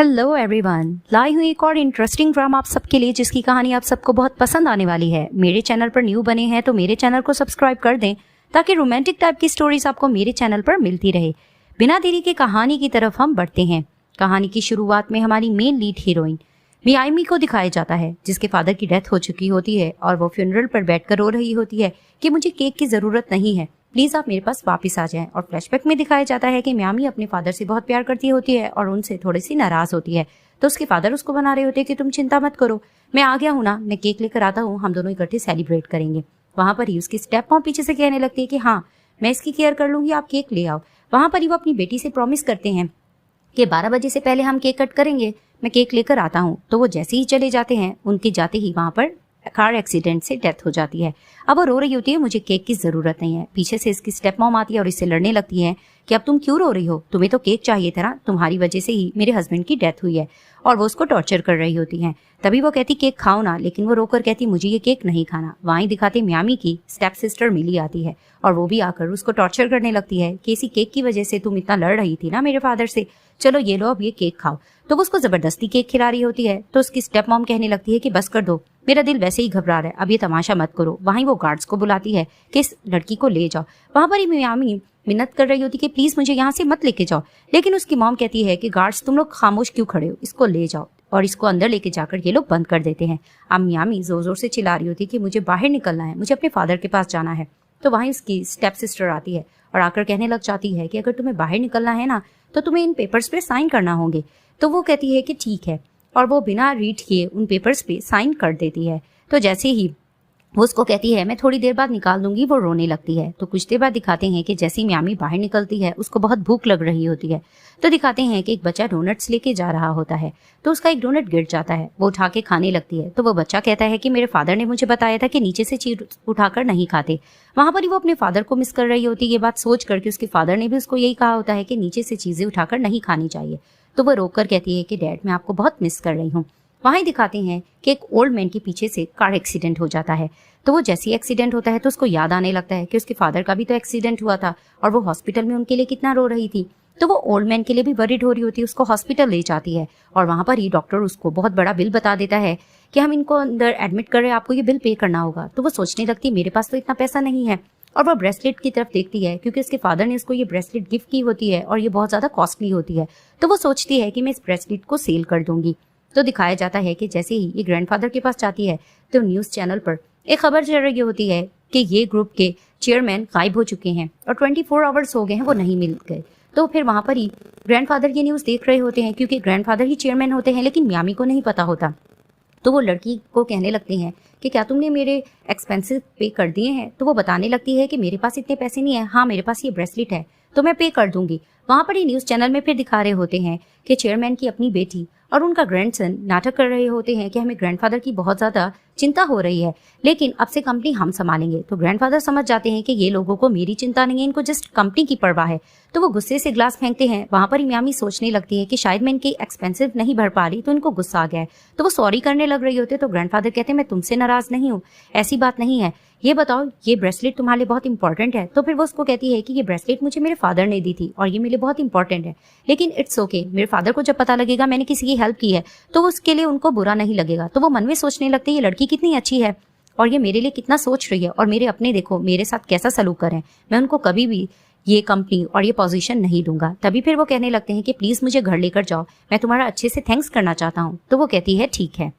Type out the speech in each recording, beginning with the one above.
Hello everyone, लाई हुई एक और इंटरेस्टिंग ड्रामा आप सबके लिए जिसकी कहानी आप सबको बहुत पसंद आने वाली है। मेरे चैनल पर न्यू बने हैं तो मेरे चैनल को सब्सक्राइब कर दें ताकि रोमांटिक टाइप की स्टोरीज आपको मेरे चैनल पर मिलती रहे। बिना देरी के कहानी की तरफ हम बढ़ते हैं। कहानी की शुरुआत में हमारी मेन लीड हीरोइन मियामी को दिखाया जाता है जिसके फादर की डेथ हो चुकी होती है और वो फ्यूनरल पर बैठकर रो रही होती है कि मुझे केक की जरूरत नहीं है, प्लीज आप मेरे पास वापस आ जाएं। और फ्लैशबैक में दिखाया जाता है कि मियामी अपने फादर से बहुत प्यार करती होती है और उनसे थोड़ी सी नाराज होती है। तो उसके फादर उसको बना रहे होते हैं कि तुम चिंता मत करो, मैं आ गया हूँ ना, मैं केक लेकर आता हूँ, हम दोनों इकट्ठे सेलिब्रेट करेंगे। वहां पर ही उसकी स्टेप मॉम पीछे से कहने लगती है कि हाँ मैं इसकी केयर कर लूंगी, आप केक ले आओ। वहां पर ही वो अपनी बेटी से प्रॉमिस करते हैं कि 12 बजे से पहले हम केक कट करेंगे, मैं केक लेकर आता हूँ। तो वो जैसे ही चले जाते हैं, उनके जाते ही वहां पर कार एक्सीडेंट से डेथ हो जाती है। अब वो रो रही होती है, मुझे केक की जरूरत नहीं है। पीछे से इसकी स्टेप मॉम आती है और इससे लड़ने लगती है कि अब तुम क्यों रो रही हो, तुम्हें तो केक चाहिए था ना, तुम्हारी वजह से ही मेरे हस्बैंड की डेथ हुई है। और वो उसको टॉर्चर कर रही होती है। तभी वो कहती केक खाओ ना, लेकिन वो रोकर कहती मुझे ये केक नहीं खाना। वहीं दिखाते मियामी की स्टेप सिस्टर मिली आती है और वो भी आकर उसको टॉर्चर करने लगती है कि इसी केक की वजह से तुम इतना लड़ रही थी ना मेरे फादर से, चलो ये लो अब ये केक खाओ। तो वो उसको जबरदस्ती केक खिला रही होती है। तो उसकी स्टेप मॉम कहने लगती है कि बस कर दो, मेरा दिल वैसे ही घबरा रहा है, अब ये तमाशा मत करो। वहीं वो गार्ड्स को बुलाती है कि इस लड़की को ले जाओ। वहां पर ही मियामी मिन्नत कर रही होती कि प्लीज मुझे यहाँ से मत लेके जाओ, लेकिन उसकी मॉम कहती है कि गार्ड्स तुम लोग खामोश क्यों खड़े हो, इसको ले जाओ। और इसको अंदर लेके जाकर ये लोग बंद कर देते हैं। अब मियामी जोर जोर से चिल्ला रही होती कि मुझे बाहर निकलना है, मुझे अपने फादर के पास जाना है। तो वहीं उसकी स्टेप सिस्टर आती है और आकर कहने लग जाती है कि अगर तुम्हें बाहर निकलना है ना तो तुम्हें इन पेपर्स पे साइन करना होंगे। तो वो कहती है कि ठीक है, और वो बिना रीड किए उन पेपर्स पे साइन कर देती है। तो जैसे ही वो उसको कहती है मैं थोड़ी देर बाद निकाल दूंगी, वो रोने लगती है। तो कुछ देर बाद दिखाते हैं कि जैसी मियामी बाहर निकलती है उसको बहुत भूख लग रही होती है। तो दिखाते हैं कि एक बच्चा डोनट्स लेके जा रहा होता है। तो उसका एक डोनट गिर जाता है, वो उठा के खाने लगती है। तो वो बच्चा कहता है कि मेरे फादर ने मुझे बताया था कि नीचे से चीज उठाकर नहीं खाते। वहां पर ही वो अपने फादर को मिस कर रही होती है। ये बात सोच करके उसके फादर ने भी उसको यही कहा होता है कि नीचे से चीजें उठाकर नहीं खानी चाहिए। तो वो रोक कर कहती है कि डैड मैं आपको बहुत मिस कर रही हूँ। वहीं दिखाते हैं कि एक ओल्ड मैन के पीछे से कार एक्सीडेंट हो जाता है। तो वो जैसे ही एक्सीडेंट होता है तो उसको याद आने लगता है कि उसके फादर का भी तो एक्सीडेंट हुआ था और वो हॉस्पिटल में उनके लिए कितना रो रही थी। तो वो ओल्ड मैन के लिए भी वरीड हो रही होती है, उसको हॉस्पिटल ले जाती है। और वहां पर ही डॉक्टर उसको बहुत बड़ा बिल बता देता है कि हम इनको अंदर एडमिट कर रहे हैं, आपको ये बिल पे करना होगा। तो वो सोचने लगती है मेरे पास तो इतना पैसा नहीं है। और वो ब्रेसलेट की तरफ देखती है क्योंकि उसके फादर ने उसको ये ब्रेसलेट गिफ्ट की होती है और ये बहुत ज्यादा कॉस्टली होती है। तो वो सोचती है कि मैं इस ब्रेसलेट को सेल कर दूंगी। तो दिखाया जाता है कि जैसे ही ये ग्रैंडफादर के पास जाती है तो न्यूज चैनल पर एक खबर चल रही होती है कि ये ग्रुप के चेयरमैन गायब हो चुके हैं और 24 आवर्स हो गए हैं, वो नहीं मिल गए। तो फिर वहां पर ही ग्रैंडफादर ये न्यूज देख रहे होते हैं क्योंकि ग्रैंडफादर ही चेयरमैन होते हैं, लेकिन मियामी को नहीं पता होता। तो वो लड़की को कहने लगते हैं कि क्या तुमने मेरे एक्सपेंसेस पे कर दिए हैं। तो वो बताने लगती है कि मेरे पास इतने पैसे नहीं है, हाँ मेरे पास ये ब्रेसलेट है तो मैं पे कर दूंगी। वहां पर ही न्यूज चैनल में फिर दिखा रहे होते हैं कि चेयरमैन की अपनी बेटी और उनका ग्रैंडसन नाटक कर रहे होते हैं कि हमें ग्रैंडफादर की बहुत ज्यादा चिंता हो रही है, लेकिन अब से कंपनी हम संभालेंगे। तो ग्रैंडफादर समझ जाते हैं कि ये लोगों को मेरी चिंता नहीं है, इनको जस्ट कंपनी की परवाह है। तो वो गुस्से से ग्लास फेंकते हैं। वहां पर ही मियामी सोचने लगती है कि शायद मैं इनकी एक्सपेंसिव नहीं भर पा रही, तो इनको गुस्सा आ गया है। तो वो सॉरी करने लग रही होते। तो ग्रैंडफादर कहते हैं मैं तुमसे नाराज नहीं हूँ, ऐसी बात नहीं है, ये बताओ ये ब्रेसलेट तुम्हारे लिए बहुत इंपॉर्टेंट है। तो फिर वो उसको कहती है कि ये ब्रेसलेट मुझे मेरे फादर ने दी थी और ये मेरे लिए बहुत इंपॉर्टेंट है, लेकिन इट्स ओके, मेरे फादर को जब पता लगेगा मैंने किसी की हेल्प की है तो उसके लिए उनको बुरा नहीं लगेगा। तो वो मन में सोचने लगते ये लड़की कितनी अच्छी है और ये मेरे लिए कितना सोच रही है और मेरे अपने देखो मेरे साथ कैसा सलूक करें, मैं उनको कभी भी ये कंपनी और ये पोजीशन नहीं दूंगा। तभी फिर वो कहने लगते हैं कि प्लीज मुझे घर लेकर जाओ, मैं तुम्हारा अच्छे से थैंक्स करना चाहता हूँ। तो वो कहती है ठीक है।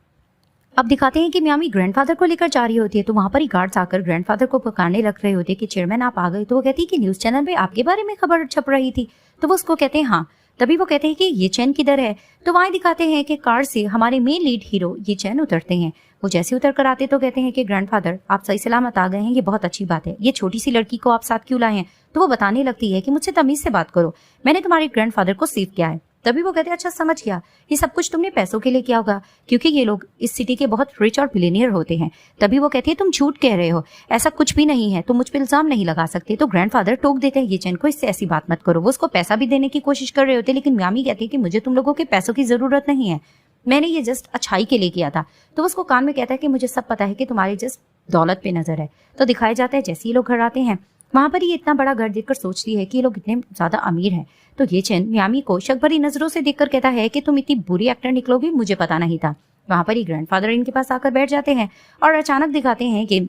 अब दिखाते हैं कि मियामी ग्रैंडफादर को लेकर जा रही होती है। तो वहां पर ही गार्ड्स आकर ग्रैंडफादर को पुकारने लग रहे होते हैं कि चेयरमैन आप आ गए। तो वो कहती है कि न्यूज चैनल पे आपके बारे में खबर छप रही थी। तो वो उसको कहते हैं हाँ। तभी वो कहते हैं कि ये चैन किधर है। तो वहां दिखाते हैं कि कार से हमारे मेन लीड हीरो ये चैन उतरते हैं। वो जैसे उतर कर आते तो कहते हैं कि ग्रैंडफादर आप सही सलामत आ गए हैं, ये बहुत अच्छी बात है, ये छोटी सी लड़की को आप साथ क्यों लाए हैं। तो वो बताने लगती है कि मुझसे तमीज से बात करो, मैंने तुम्हारे ग्रैंडफादर को सेव किया है। तभी वो कहते हैं अच्छा समझ गया, ये सब कुछ तुमने पैसों के लिए किया होगा क्योंकि ये लोग इस सिटी के बहुत रिच और बिलियनियर होते हैं। तभी वो कहती है तुम झूठ कह रहे हो, ऐसा कुछ भी नहीं है, तुम मुझ पर इल्जाम नहीं लगा सकते। तो ग्रैंडफादर टोक देते हैं ये चैन को, इससे ऐसी बात मत करो। वो उसको पैसा भी देने की कोशिश कर रहे होते, लेकिन मियामी कहती है कि मुझे तुम लोगों के पैसों की जरूरत नहीं है, मैंने ये जस्ट अच्छाई के लिए किया था। तो उसको कान में कहता है कि मुझे सब पता है कि तुम्हारी जस्ट दौलत पे नजर है। तो दिखाया जाता है जैसे ही लोग घर आते हैं वहां पर ये इतना बड़ा घर देखकर सोचती है कि ये लोग इतने ज्यादा अमीर हैं। तो ये चेन मियामी को शक भरी नजरों से देखकर कहता है कि तुम इतनी बुरी एक्टर निकलोगी, मुझे पता नहीं था। वहां पर ही ग्रैंडफादर इनके पास आकर बैठ जाते हैं और अचानक दिखाते हैं कि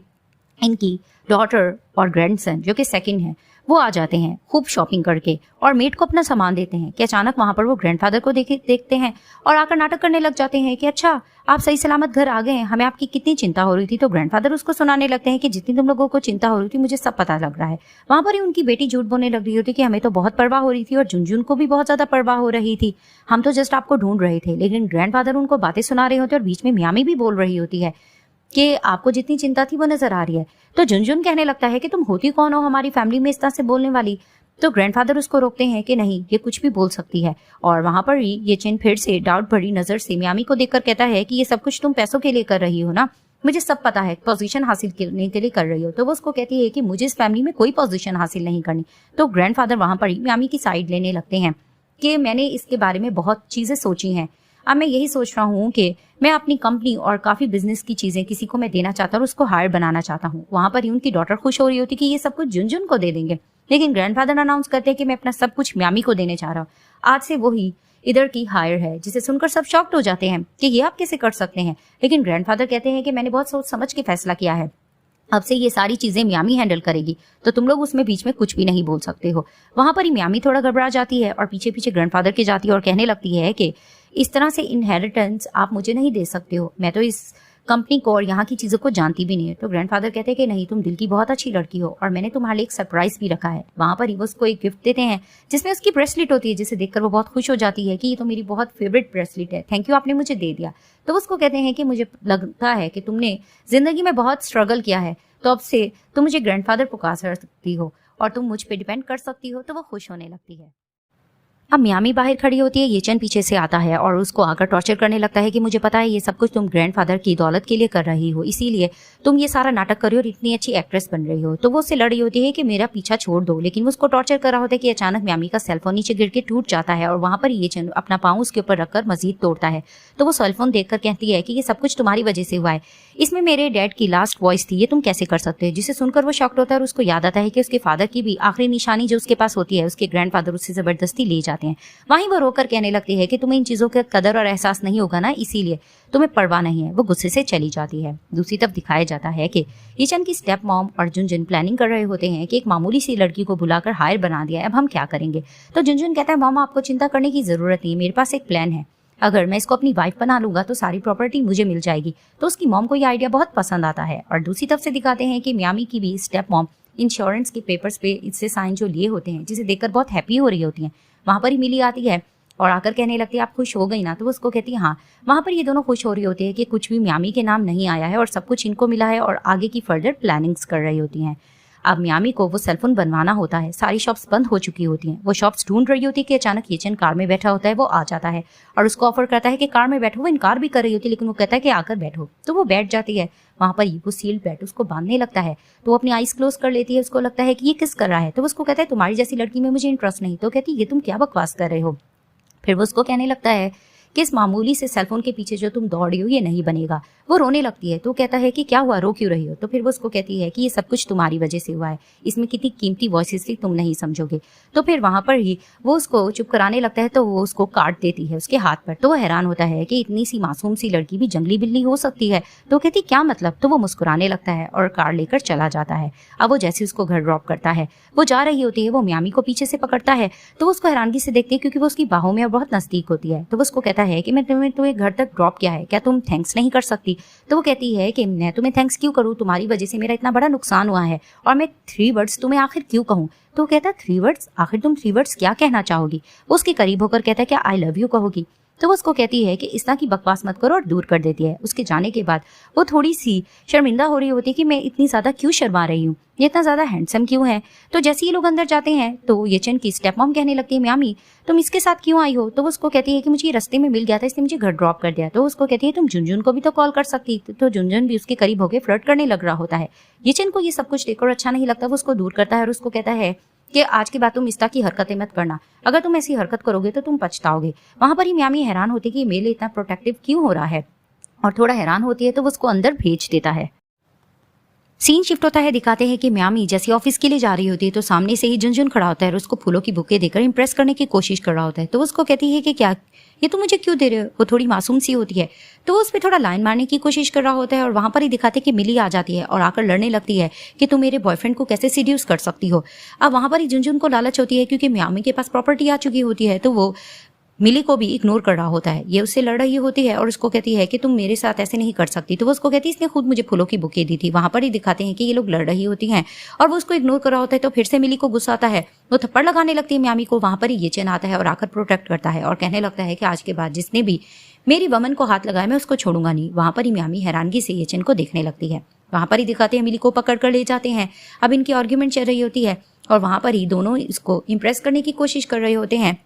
इनकी डॉटर और ग्रैंडसन जो कि सेकंड है वो आ जाते हैं खूब शॉपिंग करके और मेड को अपना सामान देते हैं कि अचानक वहां पर वो ग्रैंडफादर को देखते हैं और आकर नाटक करने लग जाते हैं कि अच्छा आप सही सलामत घर आ गए हैं, हमें आपकी कितनी चिंता हो रही थी। तो ग्रैंडफादर उसको सुनाने लगते हैं कि जितनी तुम लोगों को चिंता हो रही थी मुझे सब पता लग रहा है। वहां पर ही उनकी बेटी झूठ बोलने लग रही होती कि हमें तो बहुत परवाह हो रही थी और झुनझुन को भी बहुत ज्यादा परवाह हो रही थी, हम तो जस्ट आपको ढूंढ रहे थे। लेकिन ग्रैंडफादर उनको बातें सुना रहे होते और बीच में मियामी भी बोल रही होती है कि आपको जितनी चिंता थी वो नजर आ रही है। तो झुनझुन कहने लगता है कि तुम होती कौन हो हमारी फैमिली में इस तरह से बोलने वाली। तो ग्रैंडफादर उसको रोकते हैं कि नहीं, ये कुछ भी बोल सकती है। और वहां पर ही ये चेन फिर से डाउट भरी नजर से मियामी को देखकर कहता है कि ये सब कुछ तुम पैसों के लिए कर रही हो ना, मुझे सब पता है, पोजीशन हासिल करने के लिए कर रही हो। तो वो उसको कहती है कि मुझे इस फैमिली में कोई पोजीशन हासिल नहीं करनी। तो ग्रैंडफादर वहां पर ही मियामी की साइड लेने लगते हैं कि मैंने इसके बारे में बहुत चीजें सोची हैं, अब मैं यही सोच रहा हूँ कि मैं अपनी कंपनी और काफी बिजनेस की चीजें किसी को मैं देना चाहता हूँ और उसको हायर बनाना चाहता हूँ। वहां पर ही उनकी डॉटर खुश हो रही होती कि ये सब कुछ झुनझुन को दे देंगे, लेकिन ग्रैंडफादर अनाउंस करते हैं कि मैं अपना सब कुछ मियामी को देने चाह रहा हूँ, आज से वो ही इधर की हायर है। जिसे सुनकर सब शॉक्ड हो जाते हैं कि ये आप कैसे कर सकते हैं। लेकिन ग्रैंडफादर कहते हैं कि मैंने बहुत सोच समझ के फैसला किया है, अब से ये सारी चीजें मियामी हैंडल करेगी, तो तुम लोग उसमें बीच में कुछ भी नहीं बोल सकते हो। वहां पर ही मियामी थोड़ा घबरा जाती है और पीछे पीछे ग्रैंडफादर के जाती है और कहने लगती है कि इस तरह से इनहेरिटेंस आप मुझे नहीं दे सकते हो, मैं तो इस कंपनी को और यहाँ की चीजों को जानती भी नहीं है। तो ग्रैंडफादर कहते हैं कि नहीं, तुम दिल की बहुत अच्छी लड़की हो और मैंने तुम्हारे लिए एक सरप्राइज भी रखा है। वहां पर ही वो उसको एक गिफ्ट देते हैं जिसमें उसकी ब्रेसलेट होती है, जिसे देखकर वो बहुत खुश हो जाती है कि ये तो मेरी बहुत फेवरेट ब्रेसलेट है, थैंक यू आपने मुझे दे दिया। तो उसको कहते हैं कि मुझे लगता है कि तुमने जिंदगी में बहुत स्ट्रगल किया है, तो अब से तुम मुझे ग्रैंडफादर पुकार सकती हो और तुम मुझ पे डिपेंड कर सकती हो। तो वो खुश होने लगती है। अब मियामी बाहर खड़ी होती है, ये चेन पीछे से आता है और उसको आकर टॉर्चर करने लगता है कि मुझे पता है ये सब कुछ तुम ग्रैंडफादर की दौलत के लिए कर रही हो, इसीलिए तुम ये सारा नाटक कर रही हो और इतनी अच्छी एक्ट्रेस बन रही हो। तो वो उससे लड़ रही होती है कि मेरा पीछा छोड़ दो, लेकिन वो उसको टॉर्चर कर रहा होता है कि अचानक मियामी का सेलफोन नीचे गिर के टूट जाता है और वहां पर ये चेन अपना पाँव उसके ऊपर रखकर मजीद तोड़ता है। तो वो सेलफोन देखकर कहती है कि ये सब कुछ तुम्हारी वजह से हुआ है, इसमें मेरे डैड की लास्ट वॉइस थी, ये तुम कैसे कर सकते हो। जिसे सुनकर वो शॉक्ड होता है और उसको याद आता है कि उसके फादर की भी आखिरी निशानी जो उसके पास होती है उसके ग्रैंडफादर उससे जबरदस्ती ले जाते हैं। वहीं वो रोकर कहने लगती है कि तुम्हें इन चीजों का कदर और एहसास नहीं होगा ना, इसीलिए तुम्हें परवाह नहीं है। वो गुस्से से चली जाती है। दूसरी तरफ दिखाया जाता है कि ईचन की स्टेप मॉम और झुनझुन प्लानिंग कर रहे होते हैं कि एक मामूली सी लड़की को बुलाकर हायर बना दिया है, अब हम क्या करेंगे। तो झुनझुन कहता है मामा आपको चिंता करने की जरूरत नहीं, मेरे पास एक प्लान है, अगर मैं इसको अपनी वाइफ बना लूंगा तो सारी प्रॉपर्टी मुझे मिल जाएगी। तो उसकी मॉम को ये आइडिया बहुत पसंद आता है। और दूसरी तरफ से दिखाते हैं कि मियामी की भी स्टेप मॉम इंश्योरेंस के पेपर्स पे इससे साइन जो लिए होते हैं, जिसे देखकर बहुत हैप्पी हो रही होती हैं। वहां पर ही मिली आती है और आकर कहने लगती है आप खुश हो गई ना। तो वो उसको कहती है हाँ। वहां पर ये दोनों खुश हो रही होती है कि कुछ भी मियामी के नाम नहीं आया है और सब कुछ इनको मिला है और आगे की फर्दर प्लानिंग्स कर रही होती हैं। अब मियामी को वो सेलफोन बनवाना होता है, सारी शॉप्स बंद हो चुकी होती हैं। वो शॉप्स ढूंढ रही होती है कि अचानक येचन कार में बैठा होता है, वो आ जाता है और उसको ऑफर करता है कि कार में बैठो। वो इनकार भी कर रही होती है लेकिन वो कहता है कि आकर बैठो। तो वो बैठ जाती है। वहां पर वो सील्ड बेड उसको बांधने लगता है तो वो अपनी आईज क्लोज कर लेती है। उसको लगता है कि ये किस कर रहा है। तो वो उसको कहता है तुम्हारी जैसी लड़की में मुझे इंटरेस्ट नहीं। तो कहती है ये तुम क्या बकवास कर रहे हो। फिर वो उसको कहने लगता है कि इस मामूली से सेलफोन के पीछे जो तुम दौड़ रही हो ये नहीं बनेगा। वो रोने लगती है। तो कहता है कि क्या हुआ, रो क्यों रही हो। तो फिर वो उसको कहती है कि ये सब कुछ तुम्हारी वजह से हुआ है, इसमें कितनी कीमती वॉइसेस थी तुम नहीं समझोगे। तो फिर वहां पर ही वो उसको चुप कराने लगता है तो वो उसको काट देती है उसके हाथ पर। तो वो हैरान होता है कि इतनी सी मासूम सी लड़की भी जंगली बिल्ली हो सकती है। तो कहती क्या मतलब। तो वो मुस्कुराने लगता है और कार लेकर चला जाता है। अब वो जैसे उसको घर ड्रॉप करता है, वो जा रही होती है, वो मियामी को पीछे से पकड़ता है। तो वो उसको हैरानगी से देखती है क्योंकि वो उसकी बाहों में और बहुत नजदीक होती है। तो वो उसको कहता है कि मैं तुम्हें घर तक ड्रॉप किया है, क्या तुम थैंक्स नहीं कर सकती। तो वो कहती है कि मैं तुम्हें थैंक्स क्यों करूं, तुम्हारी वजह से मेरा इतना बड़ा नुकसान हुआ है और मैं 3 वर्ड्स तुम्हें आखिर क्यों कहूं। तो वो कहता है 3 वर्ड्स, आखिर तुम 3 वर्ड्स क्या कहना चाहोगी। वो उसके करीब होकर कहता है क्या आई लव यू कहोगी। तो वो उसको कहती है कि इस तरह की बकवास मत करो और दूर कर देती है। उसके जाने के बाद वो थोड़ी सी शर्मिंदा हो रही होती है कि मैं इतनी ज्यादा क्यों शर्मा रही हूँ, ये इतना ज्यादा हैंडसम क्यों है। तो जैसे ये लोग अंदर जाते हैं तो येचन की स्टेप मॉम कहने लगती है मियामी तुम इसके साथ क्यों आई हो। तो वो उसको कहती है कि मुझे रास्ते में मिल गया था इसलिए मुझे घर ड्रॉप कर दिया। तो उसको कहती है तुम झुनझुन को भी तो कॉल कर सकती। तो झुनझुन भी उसके करीब होकर फ्लर्ट करने लग रहा होता है। येचन को ये सब कुछ देखकर अच्छा नहीं लगता, वो उसको दूर करता है और उसको कहता है कि आज के बाद तुम इस तरह की हरकतें मत करना, अगर तुम ऐसी हरकत करोगे तो तुम पछताओगे। वहां पर ही मियामी हैरान होती है कि मेरे लिए इतना प्रोटेक्टिव क्यों हो रहा है और थोड़ा हैरान होती है तो वो उसको अंदर भेज देता है। सीन शिफ्ट होता है, दिखाते हैं कि मियामी जैसे ऑफिस के लिए जा रही होती है तो सामने से ही जुनजुन खड़ा होता है और उसको फूलों की बुके देकर इंप्रेस करने की कोशिश कर रहा होता है। तो उसको कहती है कि क्या ये तुम मुझे क्यों दे रहे हो। वो थोड़ी मासूम सी होती है तो उस पर थोड़ा लाइन मारने की कोशिश कर रहा होता है और वहां पर ही दिखाते हैं कि मिली आ जाती है और आकर लड़ने लगती है कि तुम मेरे बॉयफ्रेंड को कैसे सीड्यूस कर सकती हो। अब वहां पर ही जुनजुन को लालच होती है क्योंकि मियामी के पास प्रॉपर्टी आ चुकी होती है तो वो मिली को भी इग्नोर कर रहा होता है। ये उससे लड़ रही होती है और उसको कहती है कि तुम मेरे साथ ऐसे नहीं कर सकती। तो वो उसको कहती है इसने खुद मुझे फूलों की बुके दी थी। वहां पर ही दिखाते हैं कि ये लोग लड़ रही होती हैं और वो उसको इग्नोर कर रहा होता है। तो फिर से मिली को गुस्सा आता है, वो थप्पड़ लगाने लगती है मियामी को। वहां पर ही ये चेन आता है और आकर प्रोटेक्ट करता है और कहने लगता है कि आज के बाद जिसने भी मेरी वमन को हाथ लगाया मैं उसको छोड़ूंगा नहीं। वहां पर ही मियामी हैरानगी से ये चेन को देखने लगती है। वहां पर ही दिखाते हैं मिली को पकड़ कर ले जाते हैं। अब इनकी आर्ग्यूमेंट चल रही होती है और वहां पर ही दोनों इसको इंप्रेस करने की कोशिश कर रहे होते हैं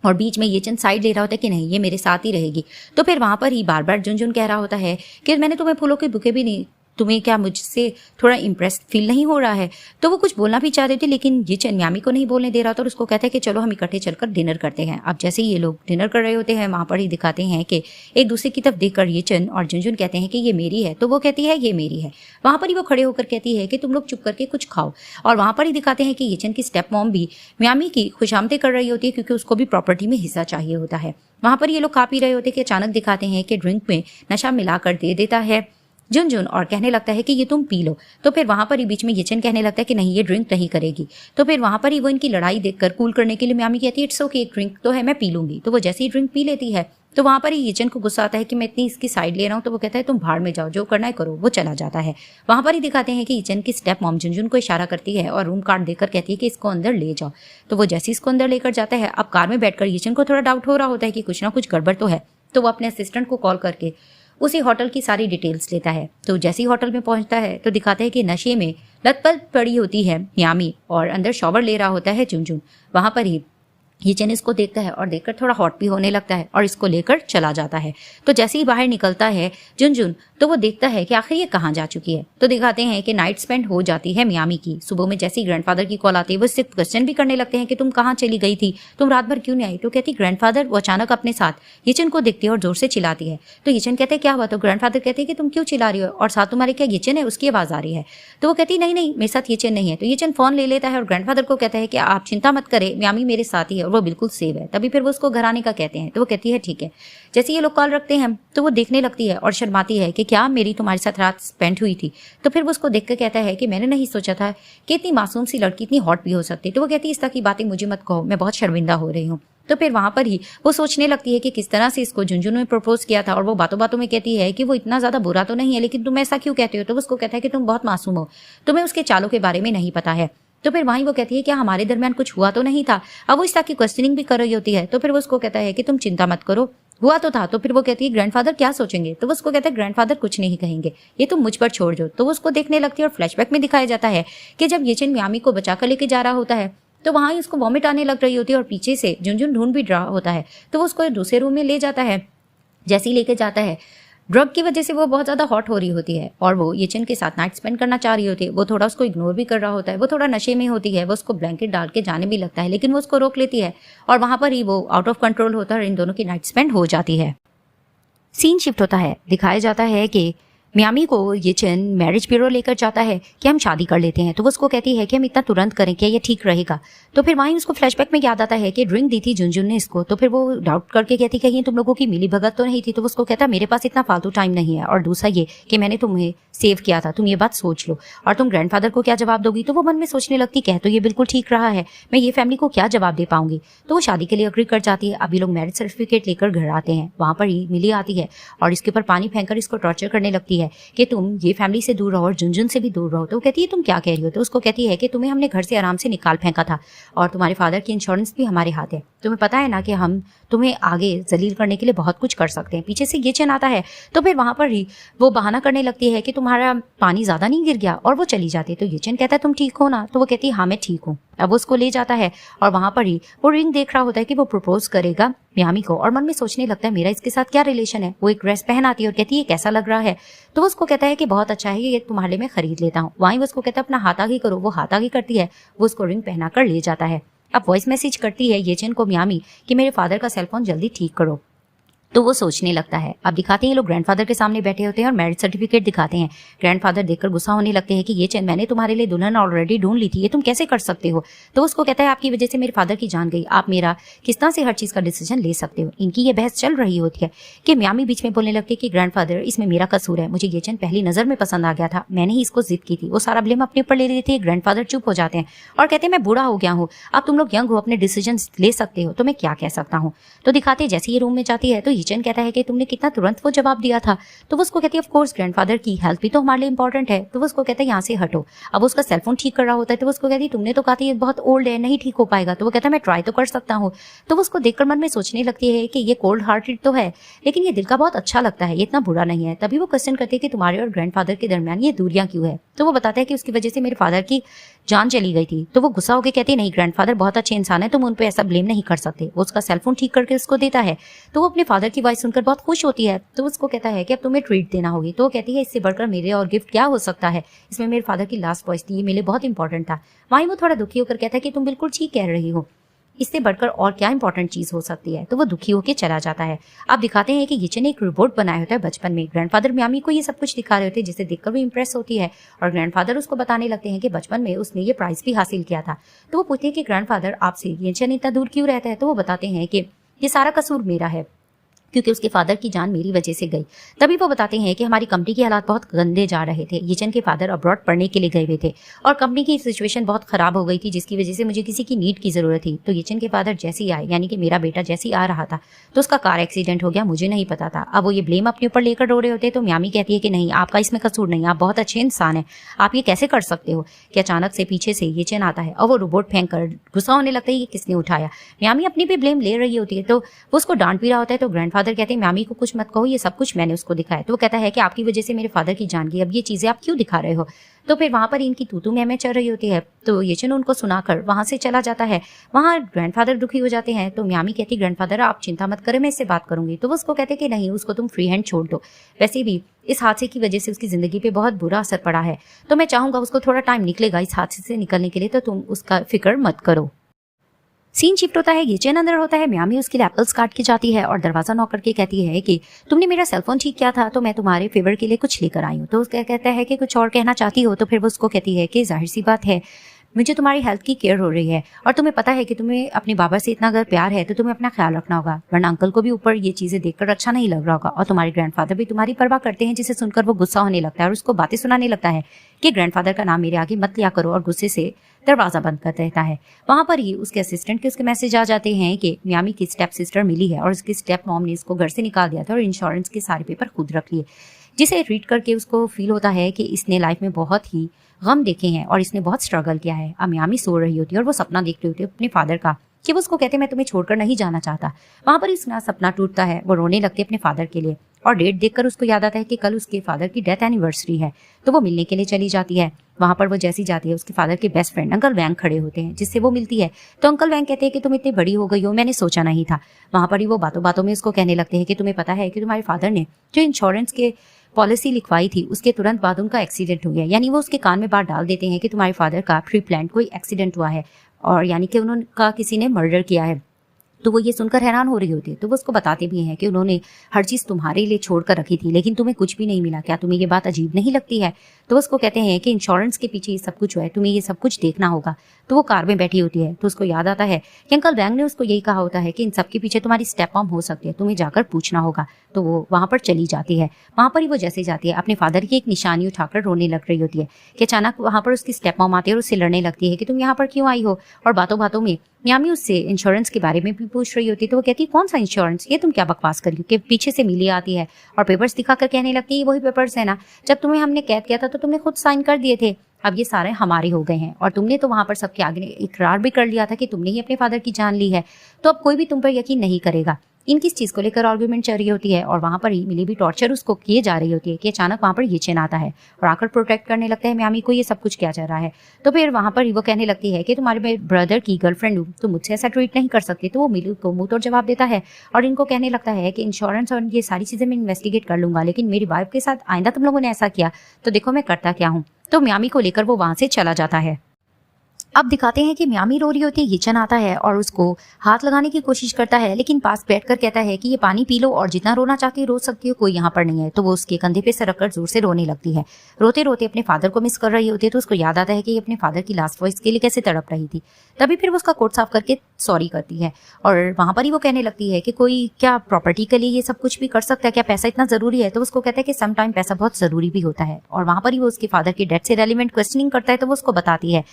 और बीच में ये चंद साइड ले रहा होता है कि नहीं ये मेरे साथ ही रहेगी। तो फिर वहां पर ही बार बार जुनजुन कह रहा होता है कि मैंने तुम्हें फूलों के बुके भी नहीं, तुम्हें क्या मुझसे थोड़ा इम्प्रेस फील नहीं हो रहा है। तो वो कुछ बोलना भी चाह रही थी लेकिन ये चन मियामी को नहीं बोलने दे रहा था और उसको कहता है कि चलो हम इकट्ठे चलकर डिनर करते हैं। अब जैसे ही ये लोग डिनर कर रहे होते हैं वहां पर ही दिखाते हैं कि एक दूसरे की तरफ देखकर ये चन और जुनजुन कहते हैं कि ये मेरी है। तो वो कहती है ये मेरी है। वहां पर ही वो खड़े होकर कहती है कि तुम लोग चुप करके कुछ खाओ। और वहां पर ही दिखाते हैं कि ये चन की स्टेप मॉम भी मियामी की खुशामदीद कर रही होती है क्योंकि उसको भी प्रॉपर्टी में हिस्सा चाहिए होता है। वहां पर ये लोग खा पी रहे होते हैं कि अचानक दिखाते हैं कि ड्रिंक में नशा मिलाकर दे देता है जुनजुन और कहने लगता है कि ये तुम पी लो। तो फिर वहां पर ही बीच में येचन कहने लगता है कि नहीं ये ड्रिंक नहीं करेगी। तो फिर वहां पर ही वो इनकी लड़ाई देखकर कूल करने के लिए मियामी कहती है इट्स ओके एक ड्रिंक तो है मैं पी लूंगी। तो वो जैसे ही ड्रिंक पी लेती है तो वहां पर ही येचन को गुस्सा आता है कि मैं इतनी इसकी साइड ले रहा हूं। तो वो कहता है तुम भाड़ में जाओ, जो करना है करो। वो चला जाता है। वहां पर ही दिखाते हैं कि येचन की स्टेप मॉम जुनजुन को इशारा करती है और रूम कार्ड देकर कहती है कि इसको अंदर ले जाओ। तो वो जैसे इसको अंदर लेकर जाता है अब कार में बैठकर येचन को थोड़ा डाउट हो रहा होता है कि कुछ ना कुछ गड़बड़ तो है। तो वो अपने असिस्टेंट को कॉल करके उसी होटल की सारी डिटेल्स लेता है। तो जैसे ही होटल में पहुंचता है तो दिखाते हैं कि नशे में लत पड़ी होती है मियामी और अंदर शॉवर ले रहा होता है जुनजुन। वहां पर ही येचन इसको देखता है और देखकर थोड़ा हॉट भी होने लगता है और इसको लेकर चला जाता है। तो जैसे ही बाहर निकलता है जुनजुन तो वो देखता है कि आखिर ये कहाँ जा चुकी है। तो दिखाते हैं कि नाइट स्पेंड हो जाती है मियामी की। सुबह में जैसे ही ग्रैंडफादर की कॉल आती है वो इससे क्वेश्चन भी करने लगते हैं कि तुम कहाँ चली गई थी, तुम रात भर क्यों नहीं आई। तो कहती ग्रैंडफादर। वो अचानक अपने साथ येचन को देखती है और जोर से चिल्लाती है। तो येचन कहते हैं क्या हुआ। तो ग्रैंडफादर कहते हैं कि तुम क्यों चिल्ला रही हो और साथ तुम्हारे क्या येचन है, उसकी आवाज आ रही है। तो वो कहती नहीं नहीं मेरे साथ येचन नहीं है। तो येचन फोन ले लेता है और ग्रैंडफादर को कहता है कि आप चिंता मत करें मियामी मेरे साथ ही है और वो बिल्कुल सेव है। तभी फिर वो उसको घर आने का कहते हैं। तो वो कहती है ठीक है। जैसे ये लोग कॉल रखते हैं तो वो देखने लगती है और शर्माती है कि क्या मेरी तुम्हारे साथ रात स्पेंड हुई थी। तो फिर वो उसको देखकर कहता है कि मैंने नहीं सोचा था कि इतनी मासूम सी लड़की इतनी हॉट भी हो सकती। तो वो कहती है इस तरह की बातें मुझे मत कहो, मैं बहुत शर्मिंदा हो रही हूँ। तो फिर वहां पर ही वो सोचने लगती है कि किस तरह से इसको जुनजुन ने प्रपोज किया था और वो बातों बातों में कहती है कि वो इतना ज्यादा बुरा तो नहीं है लेकिन तुम ऐसा क्यों कहते हो। तो उसको कहता है कि तुम बहुत मासूम हो, तुम्हें उसके चालों के बारे में नहीं पता है। तो फिर वहीं वो कहती है क्या हमारे दरमियान कुछ हुआ तो नहीं था। अब वो इस तरह की क्वेश्चनिंग भी कर रही होती है। तो फिर वो उसको कहता है कि तुम चिंता मत करो, हुआ तो था। तो फिर वो कहती है ग्रैंडफादर क्या सोचेंगे। तो वो उसको कहता है ग्रैंडफादर कुछ नहीं कहेंगे, ये तुम मुझ पर छोड़ दो। तो वो उसको देखने लगती है और फ्लैशबैक में दिखाया जाता है कि जब येचन मियामी को बचाकर लेके जा रहा होता है तो वहां ही उसको वॉमिट आने लग रही होती है और पीछे से जुनजुन ढूंढ भी रहा होता है। तो वो उसको दूसरे रूम में ले जाता है। जैसे ही लेके जाता है ड्रग की वजह से वो बहुत ज्यादा हॉट हो रही होती है और वो येचन के साथ नाइट स्पेंड करना चाह रही होती है। वो थोड़ा उसको इग्नोर भी कर रहा होता है, वो थोड़ा नशे में होती है। वो उसको ब्लैंकेट डाल के जाने भी लगता है लेकिन वो उसको रोक लेती है और वहां पर ही वो आउट ऑफ कंट्रोल होता है और इन दोनों की नाइट स्पेंड हो जाती है। सीन शिफ्ट होता है, दिखाया जाता है कि मियामी को येचन मैरिज ब्यूरो लेकर जाता है कि हम शादी कर लेते हैं। तो वो उसको कहती है कि हम इतना तुरंत करें, क्या ये ठीक रहेगा। तो फिर वहीं उसको फ्लैशबैक में याद आता है कि ड्रिंक दी थी जुनजुन ने इसको। तो फिर वो डाउट करके कहती कि ये तुम लोगों की मिली भगत तो नहीं थी। तो वो उसको कहता मेरे पास इतना फालतू टाइम नहीं है और दूसरा ये कि मैंने तुम्हें सेव किया था, तुम ये बात सोच लो और तुम ग्रैंडफादर को क्या जवाब दोगी। तो वो मन में सोचने लगती कह तो ये बिल्कुल ठीक रहा है, मैं ये फैमिली को क्या जवाब दे पाऊंगी। तो वो शादी के लिए अग्री कर जाती है। अभी लोग मैरिज सर्टिफिकेट लेकर घर आते हैं। वहां पर ही मिली आती है और इसके ऊपर पानी फेंककर इसको टॉर्चर करने लगती है कि तुम ये फैमिली से दूर रहो और जुनजुन से भी दूर रहो। तो वो कहती है तुम क्या कह रही हो। तो उसको कहती है कि तुम्हें हमने घर से आराम से निकाल फेंका था और तुम्हारे फादर की इंश्योरेंस भी हमारे हाथ है। तुम्हें पता है ना कि हम तुम्हें आगे जलील करने के लिए बहुत कुछ कर सकते हैं। पीछे से ये चैन आता है। तो फिर वहां पर ही वो बहाना करने लगती है कि तुम्हारा पानी ज्यादा नहीं गिर गया और वो चली जाती है। तो ये चैन कहता है तुम ठीक हो ना। तो वो कहती है हाँ मैं ठीक हूँ। अब वो उसको ले जाता है और वहां पर ही वो रिंग देख रहा होता है कि वो प्रपोज करेगा मियामी को और मन में सोचने लगता है मेरा इसके साथ क्या रिलेशन है। वो एक ड्रेस पहन आती है और कहती है कैसा लग रहा है। तो वो उसको कहता है कि बहुत अच्छा है, ये तुम्हारे लिए मैं खरीद लेता हूँ। वहीं वो उसको कहता है अपना हाथ आगे करो। वो हाथ आगे करती है, वो उसको रिंग पहना कर ले जाता है। अब वॉइस मैसेज करती है येचन को मियामी कि मेरे फादर का सेलफोन जल्दी ठीक करो। तो वो सोचने लगता है। अब दिखाते हैं ये लोग ग्रैंडफादर के सामने बैठे होते हैं और मैरिज सर्टिफिकेट दिखाते हैं। ग्रैंडफादर देखकर गुस्सा होने लगते हैं कि ये चेन मैंने तुम्हारे लिए दुल्हन ऑलरेडी ढूंढ ली थी, ये तुम कैसे कर सकते हो। तो उसको कहता है आपकी वजह से मेरे फादर की जान गई, आप मेरा किस तरह से हर चीज का डिसीजन ले सकते हो। इनकी ये बहस चल रही होती है कि मियामी बीच में बोलने लगती है कि ग्रैंडफादर इसमें मेरा कसूर है, मुझे ये चेन पहली नजर में पसंद आ गया था, मैंने ही इसको जिद की थी। वो सारा ब्लेम अपने ऊपर ले लेती है। ग्रैंडफादर चुप हो जाते हैं और कहते हैं मैं बूढ़ा हो गया हूँ, अब तुम लोग यंग हो, अपने डिसीजन ले सकते हो, तो मैं क्या कह सकता हूँ। तो दिखाते जैसे ये रूम में जाती है तो हीचन कहता है कि तुमने कितना तुरंत वो जवाब दिया था। तो वो उसको कहती है ऑफ कोर्स ग्रैंडफादर की हेल्थ भी तो हमारे लिए इंपॉर्टेंट है। तो वो उसको कहता है यहाँ से हटो। अब वो उसका सेलफोन ठीक कर रहा होता है तो वो उसको कहती है तुमने तो कहा था ये बहुत ओल्ड है, नहीं ठीक हो पाएगा। तो वो कहता है मैं ट्राई तो कर सकता हूँ। तो वो उसको देखकर मन में सोचने लगती है कि ये कोल्ड हार्टेड तो है लेकिन ये दिल का बहुत अच्छा लगता है, ये इतना बुरा नहीं है। तभी वो क्वेश्चन करती है कि तुम्हारे और ग्रैंडफादर के दरमियान ये दूरियां क्यों है। तो वो बताता है कि उसकी वजह से मेरे फादर की जान चली गई थी। तो वो गुस्सा होकर कहती है नहीं, ग्रैंडफादर बहुत अच्छे इंसान है, तुम उन पे ऐसा ब्लेम नहीं कर सकते। वो उसका सेलफोन ठीक करके उसको देता है। तो वो अपने फादर की वॉइस सुनकर बहुत खुश होती है। तो उसको कहता है कि अब तुम्हें ट्रीट देना होगी। तो वो कहती है इससे बढ़कर मेरे और गिफ्ट क्या हो सकता है, इसमें मेरे फादर की लास्ट वॉइस थी, ये मेरे लिए बहुत इंपॉर्टेंट था। वहीं वो थोड़ा दुखी होकर कहता है कि तुम बिल्कुल ठीक कह रही हो, इससे बढ़कर और क्या इंपॉर्टेंट चीज हो सकती है। तो वो दुखी होकर चला जाता है। आप दिखाते हैं कि हीचन ने एक रोबोट बनाया होता है बचपन में। ग्रैंडफादर मियामी को ये सब कुछ दिखा रहे होते हैं जिसे देखकर वो इंप्रेस होती है और ग्रैंडफादर उसको बताने लगते हैं कि बचपन में उसने ये प्राइज भी हासिल किया था। तो वो पूछते हैं कि ग्रैंडफादर आपसे हीचन इतना दूर क्यों रहता है। तो वो बताते हैं कि ये सारा कसूर मेरा है क्योंकि उसके फादर की जान मेरी वजह से गई। तभी वो बताते हैं कि हमारी कंपनी के हालात बहुत गंदे जा रहे थे। हीचन के फादर अब्रॉड पढ़ने के लिए गए हुए थे और कंपनी की सिचुएशन बहुत खराब हो गई थी जिसकी वजह से मुझे किसी की नीड की जरूरत थी। तो हीचन के फादर जैसे ही आए, यानी कि मेरा बेटा जैसे ही आ रहा था तो उसका कार एक्सीडेंट हो गया, मुझे नहीं पता था। अब वो ये ब्लेम अपने ऊपर लेकर रो रहे होते। तो मियामी कहती है कि नहीं, आपका इसमें कसूर नहीं, आप बहुत अच्छे इंसान हैं, आप ये कैसे कर सकते हो। कि अचानक से पीछे से हीचन आता है और वो रोबोट फेंक कर गुस्सा होने लगता है कि किसने उठाया। मियामी अपनी भी ब्लेम ले रही होती है तो वो उसको डांट भी रहा होता है। तो ग्रैंडफादर कहते हैं मियामी को कुछ मत कहो, ये सब कुछ मैंने उसको दिखाया। तो वो कहता है कि आपकी वजह से मेरे फादर की जान गई, अब ये चीजें आप क्यों दिखा रहे हो। तो फिर वहां पर इनकी तू मैं चल रही होती है। तो हीचन उनको सुनाकर वहां से चला जाता है। वहां ग्रैंडफादर दुखी हो जाते हैं। तो मियामी कहती ग्रैंडफादर आप चिंता मत करें, मैं इससे बात करूंगी। तो वो उसको कहते कि नहीं, उसको तुम फ्री हैंड छोड़ दो, वैसे भी इस हादसे की वजह से उसकी जिंदगी पे बहुत बुरा असर पड़ा है, तो मैं चाहूंगा उसको थोड़ा टाइम निकलेगा इस हादसे से निकलने के लिए, तो तुम उसका फिक्र मत करो। सीन शिफ्ट होता है, हीचन अंदर होता है, मियामी उसके लिए एप्पल्स काट के जाती है और दरवाजा नॉक करके कहती है कि तुमने मेरा सेलफोन ठीक किया था तो मैं तुम्हारे फेवर के लिए कुछ लेकर आई हूँ। तो उसका कहता है कि कुछ और कहना चाहती हो। तो फिर वो उसको कहती है कि जाहिर सी बात है मुझे तुम्हारी हेल्थ की केयर हो रही है और तुम्हें पता है कि तुम्हें अपने बाबा से इतना अगर प्यार है तो तुम्हें अपना ख्याल रखना होगा, वरना अंकल को भी ऊपर ये चीजें देखकर अच्छा नहीं लग रहा होगा और तुम्हारे ग्रैंडफादर भी तुम्हारी परवाह करते हैं। जिसे सुनकर वो गुस्सा होने लगता है और उसको बातें सुनाने लगता है कि ग्रैंडफादर का नाम मेरे आगे मत लिया करो, और गुस्से से दरवाजा बंद कर देता है। वहां पर ही उसके असिस्टेंट के उसके मैसेज आ जाते हैं कि मियामी की स्टेप सिस्टर मिली है और उसकी स्टेप मॉम ने इसको घर से निकाल दिया था और इंश्योरेंस के सारे पेपर खुद रख लिए, जिसे रीड करके उसको फील होता है कि इसने लाइफ में बहुत ही गम देखे हैं और इसने बहुत स्ट्रगल किया है। अब मियामी सो रही होती है और वो सपना देख रही होती है अपने फादर का कि वो उसको कहते हैं मैं तुम्हें छोड़कर नहीं जाना चाहता। वहां पर इसका सपना टूटता है, वो रोने लगती है अपने फादर के लिए और डेट देखकर उसको याद आता है कि कल उसके फादर की डेथ एनिवर्सरी है। तो वो मिलने के लिए चली जाती है। वहां पर वो जैसी जाती है उसके फादर के बेस्ट फ्रेंड अंकल वैंग खड़े होते हैं, जिससे वो मिलती है। तो अंकल वैंग कहते हैं कि तुम इतनी बड़ी हो गई हो, मैंने सोचा नहीं था। वहां पर ही वो बातों बातों में उसको कहने लगते हैं कि तुम्हें पता है कि तुम्हारे फादर ने जो इंश्योरेंस के पॉलिसी लिखवाई थी उसके तुरंत बाद उनका एक्सीडेंट हो गया। यानी वो उसके कान में बात डाल देते हैं कि तुम्हारे फादर का प्री प्लान कोई एक्सीडेंट हुआ है और यानी कि उन्होंने किसी ने मर्डर किया है। तो वो ये सुनकर हैरान हो रही होती है। तो वो उसको बताते भी हैं कि उन्होंने हर चीज तुम्हारे लिए छोड़ कर रखी थी लेकिन तुम्हें कुछ भी नहीं मिला, क्या तुम्हें ये बात अजीब नहीं लगती है। तो उसको कहते हैं कि इंश्योरेंस के पीछे ये सब कुछ हुआ है, तुम्हें ये सब कुछ देखना होगा। तो वो कार में बैठी होती है तो उसको याद आता है कि अंकल वैंग ने उसको यही कहा होता है कि इन सब के पीछे तुम्हारी स्टेप मॉम हो सकती है, तुम्हें जाकर पूछना होगा। तो वो वहां पर चली जाती है। वहां पर ही वो जैसे जाती है अपने फादर की एक निशानी उठाकर रोने लग रही होती है कि अचानक वहां पर उसकी स्टेप मॉम आती है और उससे लड़ने लगती है कि तुम यहाँ पर क्यों आई हो। और बातों बातों में मियामी उससे इंश्योरेंस के बारे में भी पूछ रही होती है। तो वो कहती है कौन सा इंश्योरेंस, ये तुम क्या बकवास कर रही हो। कि पीछे से मिली आती है और पेपर्स दिखाकर कहने लगती है वही पेपर्स है ना, जब तुम्हें हमने कैद किया था तो तुमने खुद साइन कर दिए थे, अब ये सारे हमारे हो गए हैं और तुमने तो वहां पर सबके आगे इकरार भी कर लिया था कि तुमने ही अपने फादर की जान ली है, तो अब कोई भी तुम पर यकीन नहीं करेगा। इनकी इस चीज को लेकर आर्गुमेंट चल रही होती है और वहां पर ही मिली भी टॉर्चर उसको किए जा रही होती है कि अचानक वहां पर हीचन आता है और आकर प्रोटेक्ट करने लगता है मियामी को ये सब कुछ क्या जा रहा है। तो फिर वहां पर ही वो कहने लगती है कि तुम्हारे ब्रदर की गर्लफ्रेंड हूँ तो मुझसे ऐसा ट्रीट नहीं कर सकती। तो वो मिली को मुंह तोड़ जवाब देता है और इनको कहने लगता है कि इंश्योरेंस और ये सारी चीजें मैं इन्वेस्टिगेट कर लूंगा, लेकिन मेरी वाइफ के साथ आइंदा तुम लोगों ने ऐसा किया तो देखो मैं करता क्या हूँ। तो मियामी को लेकर वो वहां से चला जाता है। अब दिखाते हैं कि मियामी रो रही होती है, येचन आता है और उसको हाथ लगाने की कोशिश करता है, लेकिन पास बैठकर कहता है कि ये पानी पी लो और जितना रोना चाहती हो रो सकती हो, कोई यहाँ पर नहीं है। तो वो उसके कंधे पे सर रखकर जोर से रोने लगती है। रोते रोते अपने फादर को मिस कर रही होती है, तो उसको याद आता है कि ये अपने फादर की लास्ट वॉइस के लिए कैसे तड़प रही थी। तभी फिर वो उसका कोट साफ करके सॉरी करती है और वहां पर ही वो कहने लगती है कि कोई क्या प्रॉपर्टी के लिए ये सब कुछ भी कर सकता है, क्या पैसा इतना जरूरी है। तो उसको कहता है कि सम टाइम पैसा बहुत जरूरी भी होता है। और वहां पर ही वो उसके फादर की डेथ से रेलिवेंट क्वेश्चनिंग करता है। तो वो उसको बताती है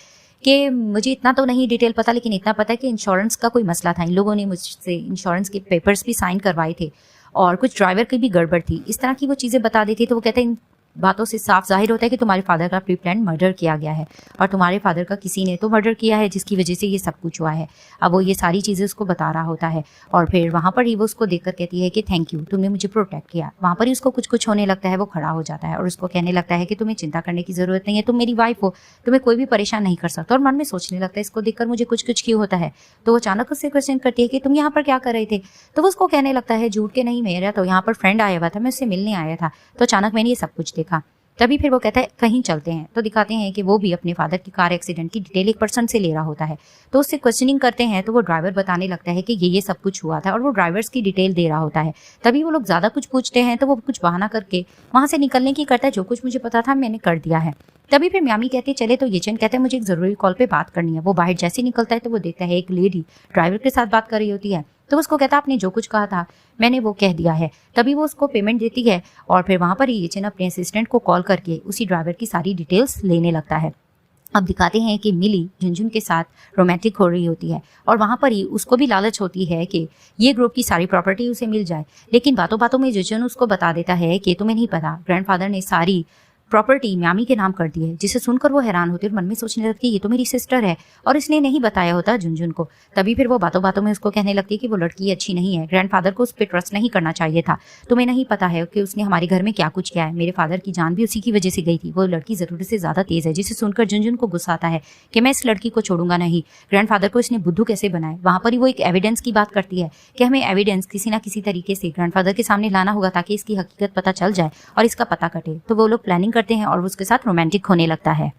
कि मुझे इतना तो नहीं डिटेल पता, लेकिन इतना पता है कि इंश्योरेंस का कोई मसला था, इन लोगों ने मुझसे इंश्योरेंस के पेपर्स भी साइन करवाए थे और कुछ ड्राइवर की भी गड़बड़ थी। इस तरह की वो चीज़ें बता देती। तो वो कहते हैं इन बातों से साफ जाहिर होता है कि तुम्हारे फादर का प्री प्लान मर्डर किया गया है और तुम्हारे फादर का किसी ने तो मर्डर किया है जिसकी वजह से ये सब कुछ हुआ है। अब वो ये सारी चीज़ें उसको बता रहा होता है और फिर वहाँ पर ही वो उसको देखकर कहती है कि थैंक यू, तुमने मुझे प्रोटेक्ट किया। वहाँ पर ही उसको कुछ कुछ होने लगता है, वो खड़ा हो जाता है और उसको कहने लगता है कि तुम्हें चिंता करने की ज़रूरत नहीं है, तुम मेरी वाइफ हो, तुम्हें कोई भी परेशान नहीं कर सकता। और मन में सोचने लगता है इसको देखकर मुझे कुछ कुछ क्यों होता है। तो वो अचानक उससे क्वेश्चन करती है कि तुम यहाँ पर क्या कर रहे थे। तो वो उसको कहने लगता है झूठ के नहीं, मेरा तो यहाँ पर फ्रेंड आया हुआ था, मैं उससे मिलने आया था, तो अचानक मैंने ये सब कुछ देखा। तभी फिर वो कहता है कहीं चलते हैं। तो दिखाते हैं कि वो भी अपने फादर की कार एक्सीडेंट की डिटेल एक पर्सन से ले रहा होता है। तो उससे क्वेश्चनिंग करते हैं तो वो ड्राइवर बताने लगता है कि ये सब कुछ हुआ था और वो ड्राइवर्स की डिटेल दे रहा होता है। तभी वो लोग ज़्यादा कुछ पूछते हैं तो वो कुछ बहाना करके वहाँ से निकलने की करता है, जो कुछ मुझे पता था मैंने कर दिया है। तभी फिर मियामी कहती है चले। तो येचन कहते हैं मुझे एक ज़रूरी कॉल पे बात करनी है। वो बाहर जैसे निकलता है तो वो देखता है एक लेडी ड्राइवर के साथ बात कर रही होती है। तो उसको कहता है आपने जो कुछ कहा था मैंने वो कह दिया है। तभी वो उसको पेमेंट देती है और फिर वहाँ पर ही येचन अपने असिस्टेंट को कॉल करके उसी ड्राइवर की सारी डिटेल्स लेने लगता है। अब दिखाते हैं कि मिली झुनझुन के साथ रोमांटिक हो रही होती है और वहाँ पर ही उसको भी लालच होती है कि ये ग्रुप की सारी प्रॉपर्टी उसे मिल जाए। लेकिन बातों बातों में झुनझुन उसको बता देता है कि तुम्हें नहीं पता, ग्रैंडफादर ने सारी प्रॉपर्टी मियामी के नाम कर दी है। जिसे सुनकर वो हैरान होती है और मन में सोचने लगती है ये तो मेरी सिस्टर है और इसने नहीं बताया होता झुनझुन को। तभी फिर वो बातों बातों में उसको कहने लगती है कि वो लड़की अच्छी नहीं है, ग्रैंडफादर को उस पर ट्रस्ट नहीं करना चाहिए था। तुम्हें नहीं पता है कि उसने हमारे घर में क्या कुछ किया है, मेरे फादर की जान भी उसी की वजह से गई थी। वो लड़की जरूरत से ज्यादा तेज है। जिसे सुनकर झुनझुन को गुस्सा आता है कि मैं इस लड़की को छोड़ूंगा नहीं, ग्रैंडफादर को इसने बुद्धू कैसे बनाए। वहाँ पर ही वो एक एविडेंस की बात करती है कि हमें एविडेंस किसी ना किसी तरीके से ग्रैंडफादर के सामने लाना होगा ताकि इसकी हकीकत पता चल जाए और इसका पता कटे। तो वो लोग प्लानिंग करते हैं और उसके साथ रोमांटिक होने लगता है।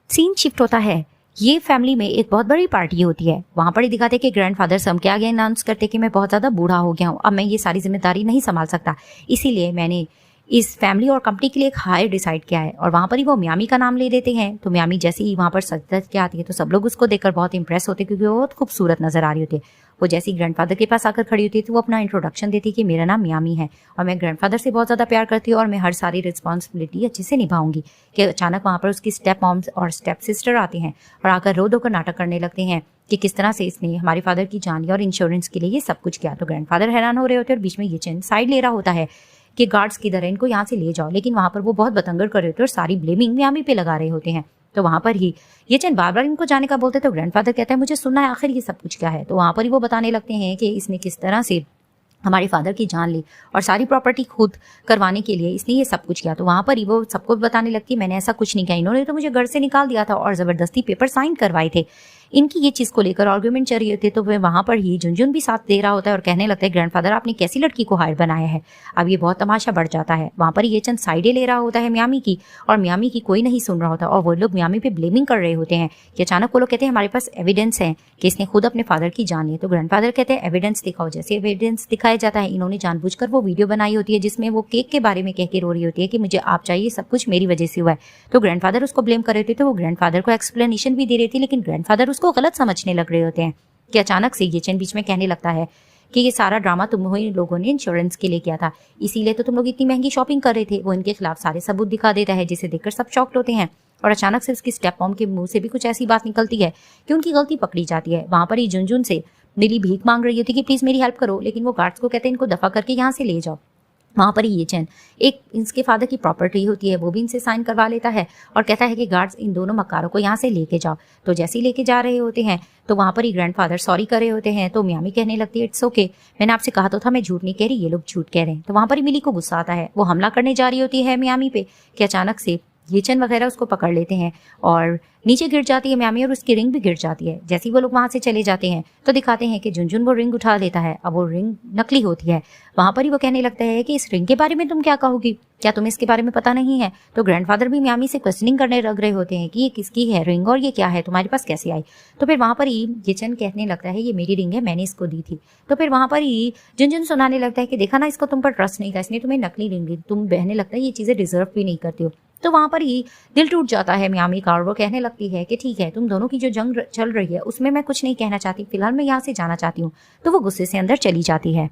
सीन शिफ्ट होता है। ये फैमिली में एक बहुत बड़ी पार्टी होती है। वहां पर ही दिखाते कि ग्रैंडफादर सम के आगे अनाउंस करते कि मैं बहुत ज्यादा बूढ़ा हो गया हूँ, अब मैं ये सारी जिम्मेदारी नहीं संभाल सकता, इसीलिए मैंने इस फैमिली और कंपनी के लिए एक हायर डिसाइड किया है। और वहां पर ही वो मियामी का नाम ले देते हैं। तो मियामी जैसे ही वहां पर सज के आती है तो सब लोग उसको देखकर बहुत इंप्रेस होते हैं क्योंकि वो बहुत खूबसूरत नजर आ रही होती है। वो जैसे ही ग्रैंडफादर के पास आकर खड़ी होती है तो वो अपना इंट्रोडक्शन देती है कि मेरा नाम मियामी है और मैं ग्रैंडफादर से बहुत ज़्यादा प्यार करती हूँ और मैं हर सारी रिस्पॉन्सिबिलिटी अच्छे से निभाऊंगी। कि अचानक वहाँ पर उसकी स्टेप मॉम्स और स्टेप सिस्टर आती हैं और आकर रो धोकर नाटक करने लगते हैं कि किस तरह से इसने हमारे फादर की जान ली और इंश्योरेंस के लिए ये सब कुछ किया। तो ग्रैंडफादर हैरान हो रहे होते हैं और बीच में ये चैन साइड ले रहा होता है कि गार्ड्स किधर है, इनको यहाँ से ले जाओ। लेकिन वहाँ पर वो बहुत बतंगड़ कर रहे होते हैं और सारी ब्लेमिंग मियामी पे लगा रहे होते हैं। तो वहाँ पर ही ये चैन बार बार इनको जाने का बोलते तो ग्रैंडफादर कहता है मुझे सुनना है आखिर ये सब कुछ क्या है। तो वहाँ पर ही वो बताने लगते हैं कि इसने किस तरह से हमारे फादर की जान ली और सारी प्रॉपर्टी खुद करवाने के लिए इसने ये सब कुछ किया। तो वहाँ पर ही वो सबको बताने लगती है मैंने ऐसा कुछ नहीं किया, इन्होंने तो मुझे घर से निकाल दिया था और ज़बरदस्ती पेपर साइन करवाए थे। इनकी ये चीज़ को लेकर आर्ग्यूमेंट चल रही होती है। तो वह वहाँ पर ही झुनझुन भी साथ दे रहा होता है और कहने लगता है ग्रैंडफादर आपने कैसी लड़की को हायर बनाया है। अब ये बहुत तमाशा बढ़ जाता है। वहाँ पर ये चंद साइडें ले रहा होता है मियामी की और मियामी की कोई नहीं सुन रहा होता और वो लोग मियामी पे ब्लेमिंग कर रहे होते हैं कि अचानक वो लोग कहते हैं हमारे पास एविडेंस है कि इसने खुद अपने फादर की जान ली। तो ग्रैंडफादर कहते हैं एविडेंस दिखाओ। जैसे एविडेंस दिखाया जाता है इन्होंने जानबूझकर वो वीडियो बनाई होती है जिसमें वो केक के बारे में कह के रो रही होती है कि मुझे आप चाहिए, सब कुछ मेरी वजह से हुआ है। तो ग्रैंडफादर उसको ब्लेम कर रहे थे। तो वो ग्रैंडफादर को एक्सप्लेनेशन भी दे रही थी लेकिन ग्रैंडफादर उसको गलत समझने लग रहे होते हैं कि अचानक से ये चैन बीच में कहने लगता है कि ये सारा ड्रामा तुम लोगों ने इंश्योरेंस के लिए किया था, इसीलिए तो तुम लोग इतनी महंगी शॉपिंग कर रहे थे। वो इनके खिलाफ सारे सबूत दिखा देता है जिसे देखकर सब शॉक्ड होते हैं और अचानक से उसकी स्टेप मॉम के मुंह से भी कुछ ऐसी बात निकलती है कि उनकी गलती पकड़ी जाती है। वहां पर ही झुनझुन से मिली भीख मांग रही होती कि प्लीज मेरी हेल्प करो, लेकिन वो गार्ड्स को कहते हैं इनको दफा करके यहाँ से ले जाओ। वहाँ पर ही ये चैन एक इनके फादर की प्रॉपर्टी होती है वो भी इनसे साइन करवा लेता है और कहता है कि गार्ड्स इन दोनों मकारों को यहाँ से लेके जाओ। तो जैसे ही लेके जा रहे होते हैं तो वहाँ पर ही ग्रैंडफादर सॉरी कर रहे होते हैं। तो मियामी कहने लगती है इट्स ओके, मैंने आपसे कहा तो था मैं झूठ नहीं कह रही, ये लोग झूठ कह रहे हैं। तो वहाँ पर ही मिली को गुस्सा आता है। वो हमला करने जा रही होती है मियामी पे कि अचानक से येचन वगैरह उसको पकड़ लेते हैं और नीचे गिर जाती है म्यामी और उसकी रिंग भी गिर जाती है। जैसे ही वो लोग वहाँ से चले जाते हैं तो दिखाते हैं कि झुनझुन वो रिंग उठा लेता है। अब वो रिंग नकली होती है। वहाँ पर ही वो कहने लगता है कि इस रिंग के बारे में तुम क्या कहोगी, क्या तुम्हें इसके बारे में पता नहीं है। तो ग्रैंडफादर भी म्यामी से क्वेश्चनिंग करने लग रहे होते हैं कि ये किसकी है रिंग और ये क्या है, तुम्हारे पास कैसे आई। तो फिर वहाँ पर ही येचन कहने लगता है ये मेरी रिंग है, मैंने इसको दी थी। तो फिर वहाँ पर ही झुनझुन सुनाने लगता है कि देखा ना, इसको तुम पर ट्रस्ट नहीं था, इसने तुम्हें नकली रिंग दी, तुम बहने लगता है ये चीज़ें डिजर्व भी नहीं करती हो। तो वहाँ पर ही दिल टूट जाता है म्यामी का और वो कहने लगती है कि ठीक है, तुम दोनों की जो जंग चल रही है उसमें मैं कुछ नहीं कहना चाहती, फिलहाल मैं यहाँ से जाना चाहती हूँ। तो वो गुस्से से अंदर चली जाती है।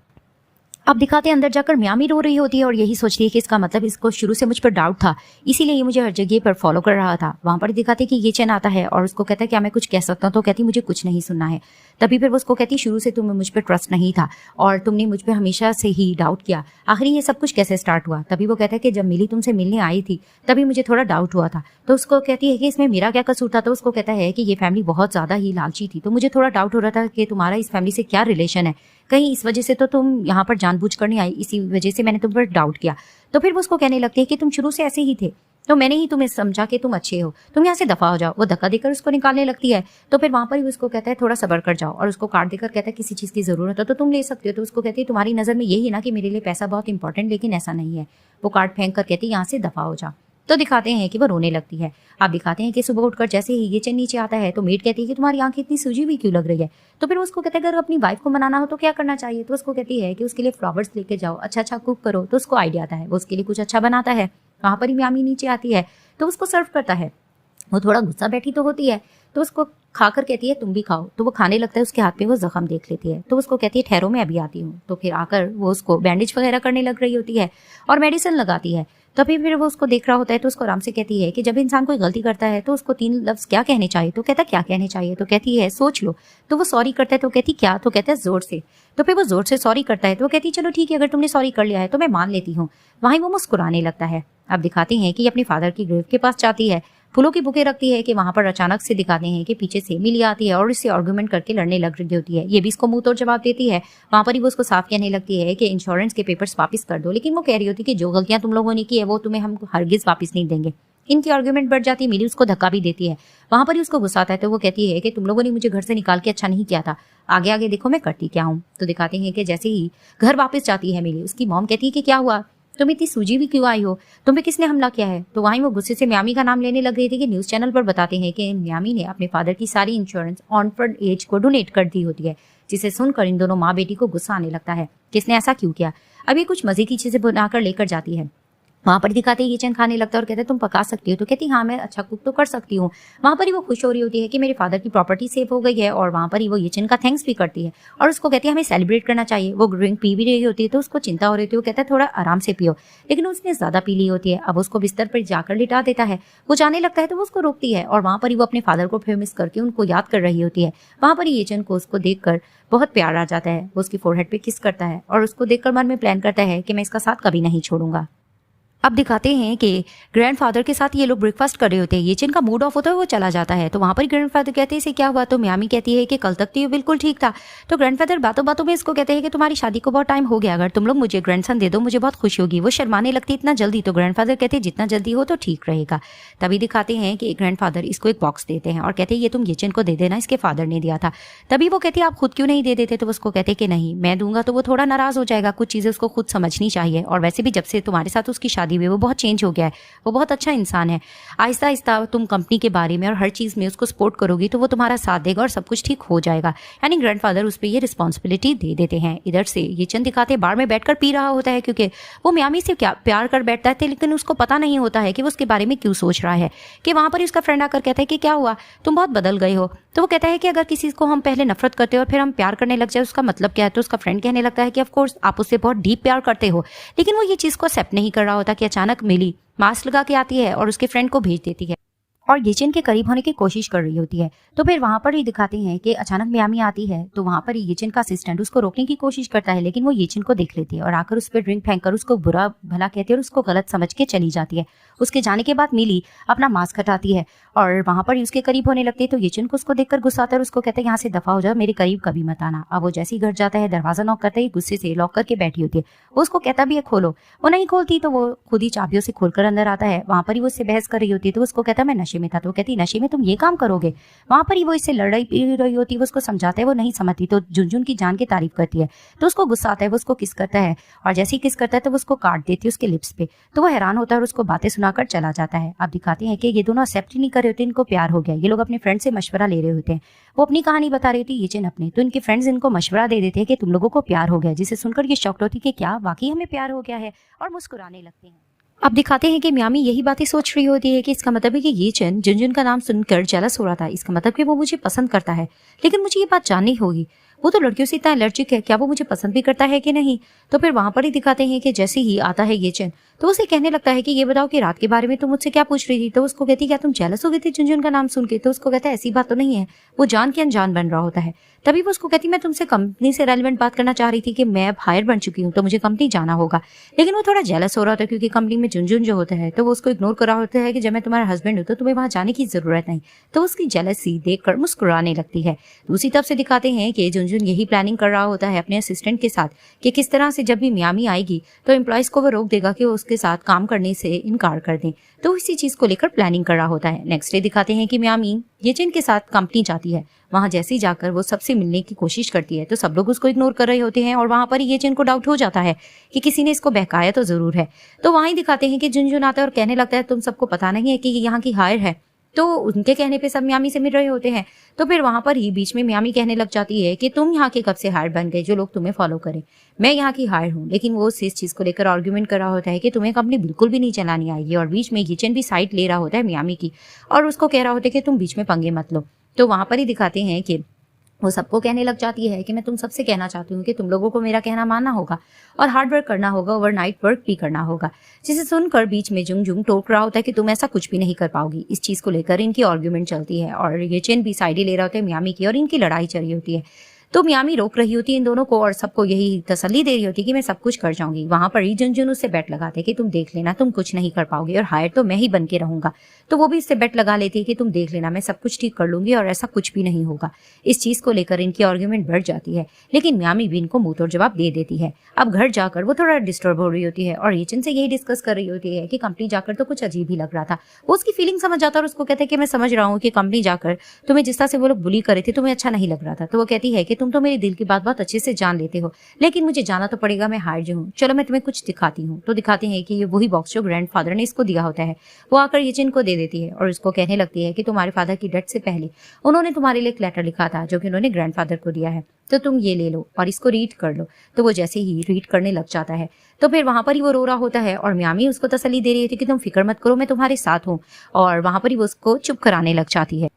अब दिखाते हैं अंदर जाकर म्यामी रो रही होती है और यही सोचती है कि इसका मतलब इसको शुरू से मुझ पर डाउट था, इसीलिए ये मुझे हर जगह पर फॉलो कर रहा था। वहां पर दिखाते कि येचन आता है और उसको कहता है क्या मैं कुछ कह सकता हूँ, तो कहती मुझे कुछ नहीं सुनना है। तभी फिर वो उसको कहती शुरू से तुम्हें मुझ पर ट्रस्ट नहीं था और तुमने मुझ पर हमेशा से ही डाउट किया, आखिर ये सब कुछ कैसे स्टार्ट हुआ। तभी वो कहता है कि जब मिली तुमसे मिलने आई थी तभी मुझे थोड़ा डाउट हुआ था। तो उसको कहती है कि इसमें मेरा क्या कसूर था। तो उसको कहता है कि ये फैमिली बहुत ज्यादा ही लालची थी, तो मुझे थोड़ा डाउट हो रहा था कि तुम्हारा इस फैमिली से क्या रिलेशन है, कहीं इस वजह से तो तुम यहाँ पर जानबूझकर नहीं आई, इसी वजह से मैंने तुम पर डाउट किया। तो फिर वो उसको कहने लगती है कि तुम शुरू से ऐसे ही थे, तो मैंने ही तुम्हें समझा कि तुम अच्छे हो, तुम यहाँ से दफा हो जाओ। वो धक्का देकर उसको निकालने लगती है। तो फिर वहां पर ही उसको कहता है थोड़ा सब्र कर जाओ और उसको काट देकर कहता है किसी चीज की जरूरत हो तो तुम ले सकते हो। तो उसको कहती है तुम्हारी नजर में यही ना कि मेरे लिए पैसा बहुत इंपॉर्टेंट, लेकिन ऐसा नहीं है। वो कार्ड फेंक कर कहती है यहाँ से दफा हो जा। तो दिखाते हैं कि वो रोने लगती है। आप दिखाते हैं कि सुबह उठकर जैसे ही येचन नीचे आता है तो मेड कहती है कि तुम्हारी आंखें इतनी सूजी हुई क्यों लग रही है। तो फिर उसको कहता है अगर अपनी वाइफ को मनाना हो तो क्या करना चाहिए। तो उसको कहती है कि उसके लिए फ्लावर्स लेके जाओ, अच्छा अच्छा कुक करो। तो उसको आइडिया आता है, वो उसके लिए कुछ अच्छा बनाता है। वहां पर ही म्यामी नीचे आती है तो उसको सर्व करता है। वो थोड़ा गुस्सा बैठी तो होती है तो उसको खाकर कहती है तुम भी खाओ। तो वो खाने लगता है, उसके हाथ पे वो जख्म देख लेती है। तो उसको कहती है ठहरो मैं अभी आती हूँ। तो फिर आकर वो उसको बैंडेज वगैरह करने लग रही होती है और मेडिसिन लगाती है। तभी फिर वो उसको देख रहा होता है तो उसको आराम से कहती है कि जब इंसान कोई गलती करता है तो उसको 3 लफ्ज क्या कहने चाहिए। तो कहता क्या कहने चाहिए। तो कहती है सोच लो। तो वो सॉरी करता है तो कहती क्या। तो कहता है जोर से। तो फिर वो जोर से सॉरी करता है तो वो कहती चलो ठीक है, अगर तुमने सॉरी कर लिया है तो मैं मान लेती हूँ। वहीं वो मुस्कुराने लगता है। अब दिखाते हैं कि अपने फादर की ग्रेव के पास जाती है, फूलों की बुके रखती है कि वहां पर अचानक से दिखाते हैं कि पीछे से मिली आती है और इससे आर्गुमेंट करके लड़ने लग रही होती है। ये भी इसको मुंह तोड़ जवाब देती है। वहां पर ही वो उसको साफ कहने लगती है कि इंश्योरेंस के पेपर्स वापस कर दो, लेकिन वो कह रही होती है कि जो गलतियां तुम लोगों ने की है वो तुम्हें हम हरगिज वापस नहीं देंगे। इनकी आर्गुमेंट बढ़ जाती है। मिली उसको धक्का भी देती है। वहां पर ही उसको गुस्सा आता है तो वो कहती है कि तुम लोगों ने मुझे घर से निकाल के अच्छा नहीं किया था, आगे आगे देखो मैं करती क्या हूँ। तो दिखाते हैं कि जैसे ही घर वापस जाती है मिली, उसकी मॉम कहती है कि क्या हुआ, तुम इतनी सूजी भी क्यों आई हो, तुम पे किसने हमला किया है। तो वहीं वो गुस्से से म्यामी का नाम लेने लग रही थी कि न्यूज चैनल पर बताते हैं कि म्यामी ने अपने फादर की सारी इंश्योरेंस ऑन एज को डोनेट कर दी होती है, जिसे सुनकर इन दोनों माँ बेटी को गुस्सा आने लगता है किसने ऐसा क्यों किया। अभी कुछ मजे की चीजें बनाकर लेकर जाती है। वहां पर दिखाते हैं येचन खाने लगता है और कहते हैं तुम पका सकती हो। तो कहती हाँ मैं अच्छा कुक तो कर सकती हूँ। वहां पर ही वो खुश हो रही होती है कि मेरे फादर की प्रॉपर्टी सेव हो गई है और वहां पर ही वो येचन का थैंक्स भी करती है और उसको कहती है हमें सेलिब्रेट करना चाहिए। वो ड्रिंक पी भी रही होती है तो उसको चिंता हो रही होती है। वो कहता है थोड़ा आराम से पियो, लेकिन उसने ज्यादा पी ली होती है। अब उसको बिस्तर पर जाकर लिटा देता है। वो जाने लगता है तो वो उसको रोकती है और वहां पर ही वो अपने फादर को फिर मिस करके उनको याद कर रही होती है। वहां पर येचन को उसको देखकर बहुत प्यार आ जाता है। वो उसकी फोरहेड पे किस करता है और उसको देखकर मन में प्लान करता है कि मैं इसका साथ कभी नहीं छोड़ूंगा। अब दिखाते हैं कि ग्रैंडफादर के साथ ये लोग ब्रेकफास्ट कर रहे होते हैं। येचन का मूड ऑफ होता है, वो चला जाता है। तो वहां पर ग्रैंडफादर कहते हैं इसे क्या हुआ। तो म्यामी कहती है कि कल तक तो ये बिल्कुल ठीक था। तो ग्रैंडफादर बातों बातों में इसको कहते हैं कि तुम्हारी शादी को बहुत टाइम हो गया, अगर तुम लोग मुझे ग्रैंडसन दे दो मुझे बहुत खुशी होगी। वो शर्माने लगती इतना जल्दी। तो ग्रैंडफादर कहते हैं जितना जल्दी हो तो ठीक रहेगा। तभी दिखाते हैं कि ग्रैंडफादर इसको एक बॉक्स देते हैं और कहते हैं ये तुम येचन को दे देना, इसके फादर ने दिया था। तभी वो कहती है आप खुद क्यों नहीं दे देते। तो उसको कहते हैं कि नहीं मैं दूंगा तो वो थोड़ा नाराज हो जाएगा, कुछ चीजें उसको खुद समझनी चाहिए और वैसे भी जब से तुम्हारे साथ उसकी शादी हुई वो बहुत चेंज हो गया है, वो बहुत अच्छा इंसान है। आहिस्ता आहिस्ता तुम कंपनी के बारे में और हर चीज में उसको सपोर्ट करोगी तो वो तुम्हारा साथ देगा और सब कुछ ठीक हो जाएगा। यानी ग्रैंडफादर उस पर ये रिस्पॉन्सिबिलिटी दे देते हैं। इधर से ये चंद दिखाते बार में बैठकर पी रहा होता है क्योंकि वो म्यामी से क्या प्यार कर बैठता है, लेकिन उसको पता नहीं होता है कि वो उसके बारे में क्यों सोच रहा है। कि वहां पर उसका फ्रेंड आकर कहता है कि क्या हुआ, तुम बहुत बदल गए हो। तो वो कहता है कि अगर किसी को हम पहले नफरत करते हैं और फिर हम प्यार करने लग जाए उसका मतलब क्या है। तो उसका फ्रेंड कहने लगता है कि ऑफ कोर्स आप उससे बहुत डीप प्यार करते हो, लेकिन वो ये चीज को एक्सेप्ट नहीं कर रहा होता कि अचानक मिली मास्क लगा के आती है और उसके फ्रेंड को भेज देती है और येचेन के करीब होने की कोशिश कर रही होती है। तो फिर वहां पर ही दिखाते हैं कि अचानक मियामी आती है, तो वहां पर येचेन का असिस्टेंट उसको रोकने की कोशिश करता है, लेकिन वो येचेन को देख लेती है और आकर उस पर ड्रिंक फेंककर उसको बुरा भला कहती है और उसको गलत समझ के चली जाती है। उसके जाने के बाद मिली अपना मास्क हटाती है और वहां पर उसके करीब होने लगती है, तो येचेन को उसको देखकर गुस्सा आता है और उसको कहता है यहाँ से दफा हो जाओ, मेरे करीब कभी मत आना। अब वो जैसे ही घर जाता है, दरवाजा नॉक करता है, गुस्से से लॉक करके बैठी होती है। वो उसको कहता भी है खोलो, वो नहीं खोलती, तो वो खुद ही चाबियों से खोलकर अंदर आता है। वहां पर ही वो उससे बहस कर रही होती है, तो उसको कहता है मैं नशे में था। तो कहती नशे में तुम ये काम करोगे? वहां पर ही वो इससे लड़ाई रही होती है, वो उसको समझाता है, वो नहीं समझती, तो झुनझुन की जान की तारीफ करती है। तो उसको गुस्सा आता है, वो उसको किस करता है और जैसे ही किस करता है तो वो उसको काट देती है उसके लिप्स पे। तो वो हैरान होता है और उसको बातें सुनाकर चला जाता है। अब दिखाते हैं कि ये दोनों एक्सेप्ट ही नहीं कर रहे होते, इनको प्यार हो गया। ये लोग अपने फ्रेंड से मशवरा ले रहे होते हैं, वो अपनी कहानी बता रही थी येचेन अपने, तो इनके फ्रेंड्स इनको मशवरा दे देते हैं कि तुम लोगों को प्यार हो गया, जिसे सुनकर ये शॉक्ड होती कि क्या वाकई हमें प्यार हो गया है, और मुस्कुराने लगते हैं। अब दिखाते हैं कि मियामी यही बातें सोच रही होती है कि इसका मतलब है कि येचेन जुनजुन का नाम सुनकर जेलस हो रहा था, इसका मतलब कि वो मुझे पसंद करता है। लेकिन मुझे ये बात जाननी होगी, वो तो लड़कियों से इतना एलर्जिक है, क्या वो मुझे पसंद भी करता है कि नहीं? तो फिर वहां पर ही दिखाते हैं कि जैसे ही आता है येचेन, तो उसे कहने लगता है कि ये बताओ कि रात के बारे में तुम मुझसे क्या पूछ रही थी? तो उसको कहती क्या तुम जेलस हो गई थी जुनजुन का नाम सुन के? तो उसको कहता है ऐसी बात तो नहीं है, वो जान के अनजान बन रहा होता है। तभी वो उसको कहती मैं तुमसे कंपनी से रेलेवेंट बात करना चाह रही थी कि मैं अब हायर बन चुकी हूँ, तो मुझे कंपनी जाना होगा। लेकिन वो थोड़ा जेलस हो रहा था क्योंकि कंपनी में जुनजुन जो होता है, तो वो उसको इग्नोर कर रहा होता है कि जब मैं तुम्हारा हस्बैंड हूँ तो तुम्हें वहां जाने की जरूरत नहीं। तो उसकी जेलसी देखकर मुस्कुराने लगती है। दूसरी तरफ से दिखाते हैं कि जुनजुन यही प्लानिंग कर रहा होता है अपने असिस्टेंट के साथ कि किस तरह से जब भी मियामी आएगी तो एम्प्लॉइज को वो रोक देगा कि वो उसके साथ काम करने से इनकार कर दें। तो इसी चीज को लेकर प्लानिंग कर रहा होता है। नेक्स्ट डे दिखाते हैं कि मियामी येचेन के साथ कंपनी जाती है। वहां जैसे ही जाकर वो सबसे मिलने की कोशिश करती है तो सब लोग उसको इग्नोर कर रहे होते हैं और वहां पर येचेन को डाउट हो जाता है कि किसी ने इसको बहकाया तो जरूर है। तो वहां ही दिखाते हैं कि जुनजुन आता है और कहने लगता है तुम सबको पता नहीं है कि ये यहाँ की हायर है। तो उनके कहने पे सब मियामी से मिल रहे होते हैं। तो फिर वहां पर ही बीच में मियामी कहने लग जाती है कि तुम यहाँ के कब से हायर बन गए जो लोग तुम्हें फॉलो करें, मैं यहाँ की हायर हूँ। लेकिन वो इस चीज को लेकर आर्ग्यूमेंट कर रहा होता है कि तुम्हें कंपनी बिल्कुल भी नहीं चलानी आएगी, और बीच में येचेन भी साइड ले रहा होता है मियामी की और उसको कह रहा होता है कि तुम बीच में पंगे मत लो। तो वहां पर ही दिखाते हैं कि वो सबको कहने लग जाती है कि मैं तुम सबसे कहना चाहती हूँ कि तुम लोगों को मेरा कहना मानना होगा और हार्ड वर्क करना होगा, ओवरनाइट वर्क भी करना होगा। जिसे सुनकर बीच में जुंगजुंग टोक रहा होता है कि तुम ऐसा कुछ भी नहीं कर पाओगी। इस चीज को लेकर इनकी आर्ग्यूमेंट चलती है और येचेन भी साइड ही ले रहा होता है मियामी की और इनकी लड़ाई चल रही होती है। तो मियामी रोक रही होती है इन दोनों को और सबको यही तसल्ली दे रही होती है कि मैं सब कुछ कर जाऊंगी। वहां पर ही जुनजुन उससे बेट लगाते कि तुम देख लेना, तुम कुछ नहीं कर पाओगे और हायर तो मैं ही बन के रहूंगा। तो वो भी इससे बेट लगा लेती है कि तुम देख लेना, मैं सब कुछ ठीक कर लूंगी और ऐसा कुछ भी नहीं होगा। इस चीज को लेकर इनकी आर्ग्यूमेंट बढ़ जाती है, लेकिन मियामी भी इनको मुंह तोड़ जवाब दे देती है। अब घर जाकर वो थोड़ा डिस्टर्ब हो रही होती है और येचेन से यही डिस्कस कर रही होती है कि कंपनी जाकर तो कुछ अजीब ही लग रहा था। वो उसकी फीलिंग समझ जाता है और उसको कहता है कि मैं समझ रहा हूँ कि कंपनी जाकर तुम्हें जिस तरह से वो लोग बुली करे थे तुम्हें अच्छा नहीं लग रहा था। तो वो कहती है कि तुम तो मेरे दिल की बहुत अच्छे से जान लेते हो, लेकिन मुझे जाना तो पड़ेगा, मैं हायर जो हूँ, चलो मैं तुम्हें कुछ दिखाती हूँ। तो दिखाते हैं कि ये वही बॉक्स जो ग्रैंडफादर ने इसको दिया होता है। वो आकर येचेन को दे देती है और उसको कहने लगती है कि तुम्हारे फादर की डेथ से पहले उन्होंने तुम्हारे लिए एक लेटर लिखा था जो कि उन्होंने ग्रैंडफादर को दिया है, तो तुम ये ले लो और इसको रीड कर लो। तो वो जैसे ही रीड करने लग जाता है तो फिर वहां पर ही वो रो रहा होता है और मियामी उसको तसल्ली दे रही थी कि तुम फिक्र मत करो, मैं तुम्हारे साथ हूँ, और वहां पर ही वो उसको चुप कराने लग जाती है।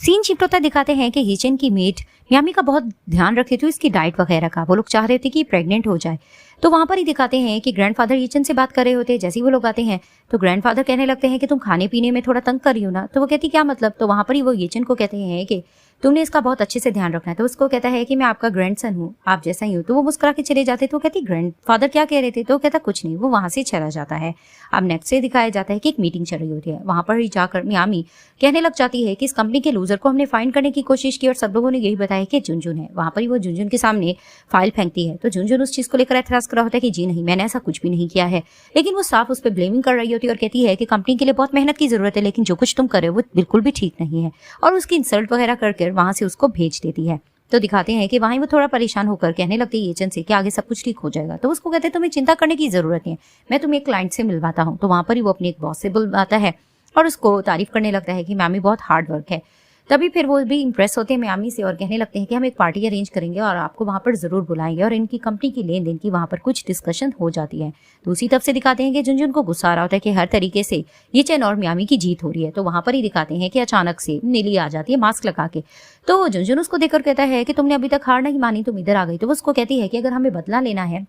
सीन शिफ्ट होता दिखाते हैं कि येचेन की मेट मियामी का बहुत ध्यान रखे थे इसकी डाइट वगैरह का। वो लोग चाह रहे थे कि प्रेग्नेंट हो जाए। तो वहां पर ही दिखाते हैं कि ग्रैंडफादर येचेन से बात कर रहे होते हैं। जैसे ही वो लोग आते हैं तो ग्रैंडफादर कहने लगते हैं कि तुम खाने पीने में थोड़ा तंग कर रही हो ना। तो वो कहती क्या मतलब? तो वहां पर ही वो येचेन को कहते हैं कि तुमने इसका बहुत अच्छे से ध्यान रखना है। तो उसको कहता है कि मैं आपका ग्रैंडसन हूँ, आप जैसा ही हूँ। तो वो मुस्कुरा के चले जाते। तो कहती ग्रैंडफादर क्या कह रहे थे? तो कहता कुछ नहीं, वो वहां से चला जाता है। अब नेक्स्ट से दिखाया जाता है कि एक मीटिंग चल रही होती है। वहां पर ही जाकर मियामी कहने लग जाती है कि इस कंपनी के लूजर को हमने फाइंड करने की कोशिश की और सब लोगों ने यही बताया कि जुनजुन है। वहां पर ही वो जुनजुन के सामने फाइल फेंकती है। तो जुनजुन उस चीज को लेकर एतराज कर रहा होता है कि जी नहीं, मैंने ऐसा कुछ भी नहीं किया है। लेकिन वो साफ उस पर ब्लेमिंग कर रही होती है और कहती है कि कंपनी के लिए बहुत मेहनत की जरूरत है, लेकिन जो कुछ तुम कर रहे हो वो बिल्कुल भी ठीक नहीं है, और उसकी इंसल्ट वगैरह करके वहां से उसको भेज देती है। तो दिखाते हैं कि वहीं वो थोड़ा परेशान होकर कहने लगती है येचेन से कि आगे सब कुछ ठीक हो जाएगा। तो उसको कहते हैं तुम्हें चिंता करने की जरूरत नहीं है, मैं तुम्हें एक क्लाइंट से मिलवाता हूँ। तो वहां पर ही वो अपने एक बॉस से बुलवाता है और उसको तारीफ करने लगता है कि मियामी बहुत हार्ड वर्क है। तभी फिर वो भी इंप्रेस होते हैं मियामी से और कहने लगते हैं कि हम एक पार्टी अरेंज करेंगे और आपको वहां पर जरूर बुलाएंगे, और इनकी कंपनी की लेन देन की वहां पर कुछ डिस्कशन हो जाती है। दूसरी तरफ से दिखाते हैं कि जुनजुन को गुस्सा आ रहा होता है कि हर तरीके से येचेन और मियामी की जीत हो रही है। तो वहां पर ही दिखाते हैं कि अचानक से नीली आ जाती है मास्क लगा के। तो जुनजुन उसको देखकर कहता है कि तुमने अभी तक हार नहीं मानी, तुम इधर आ गई। तो वो उसको कहती है कि अगर हमें बदला लेना है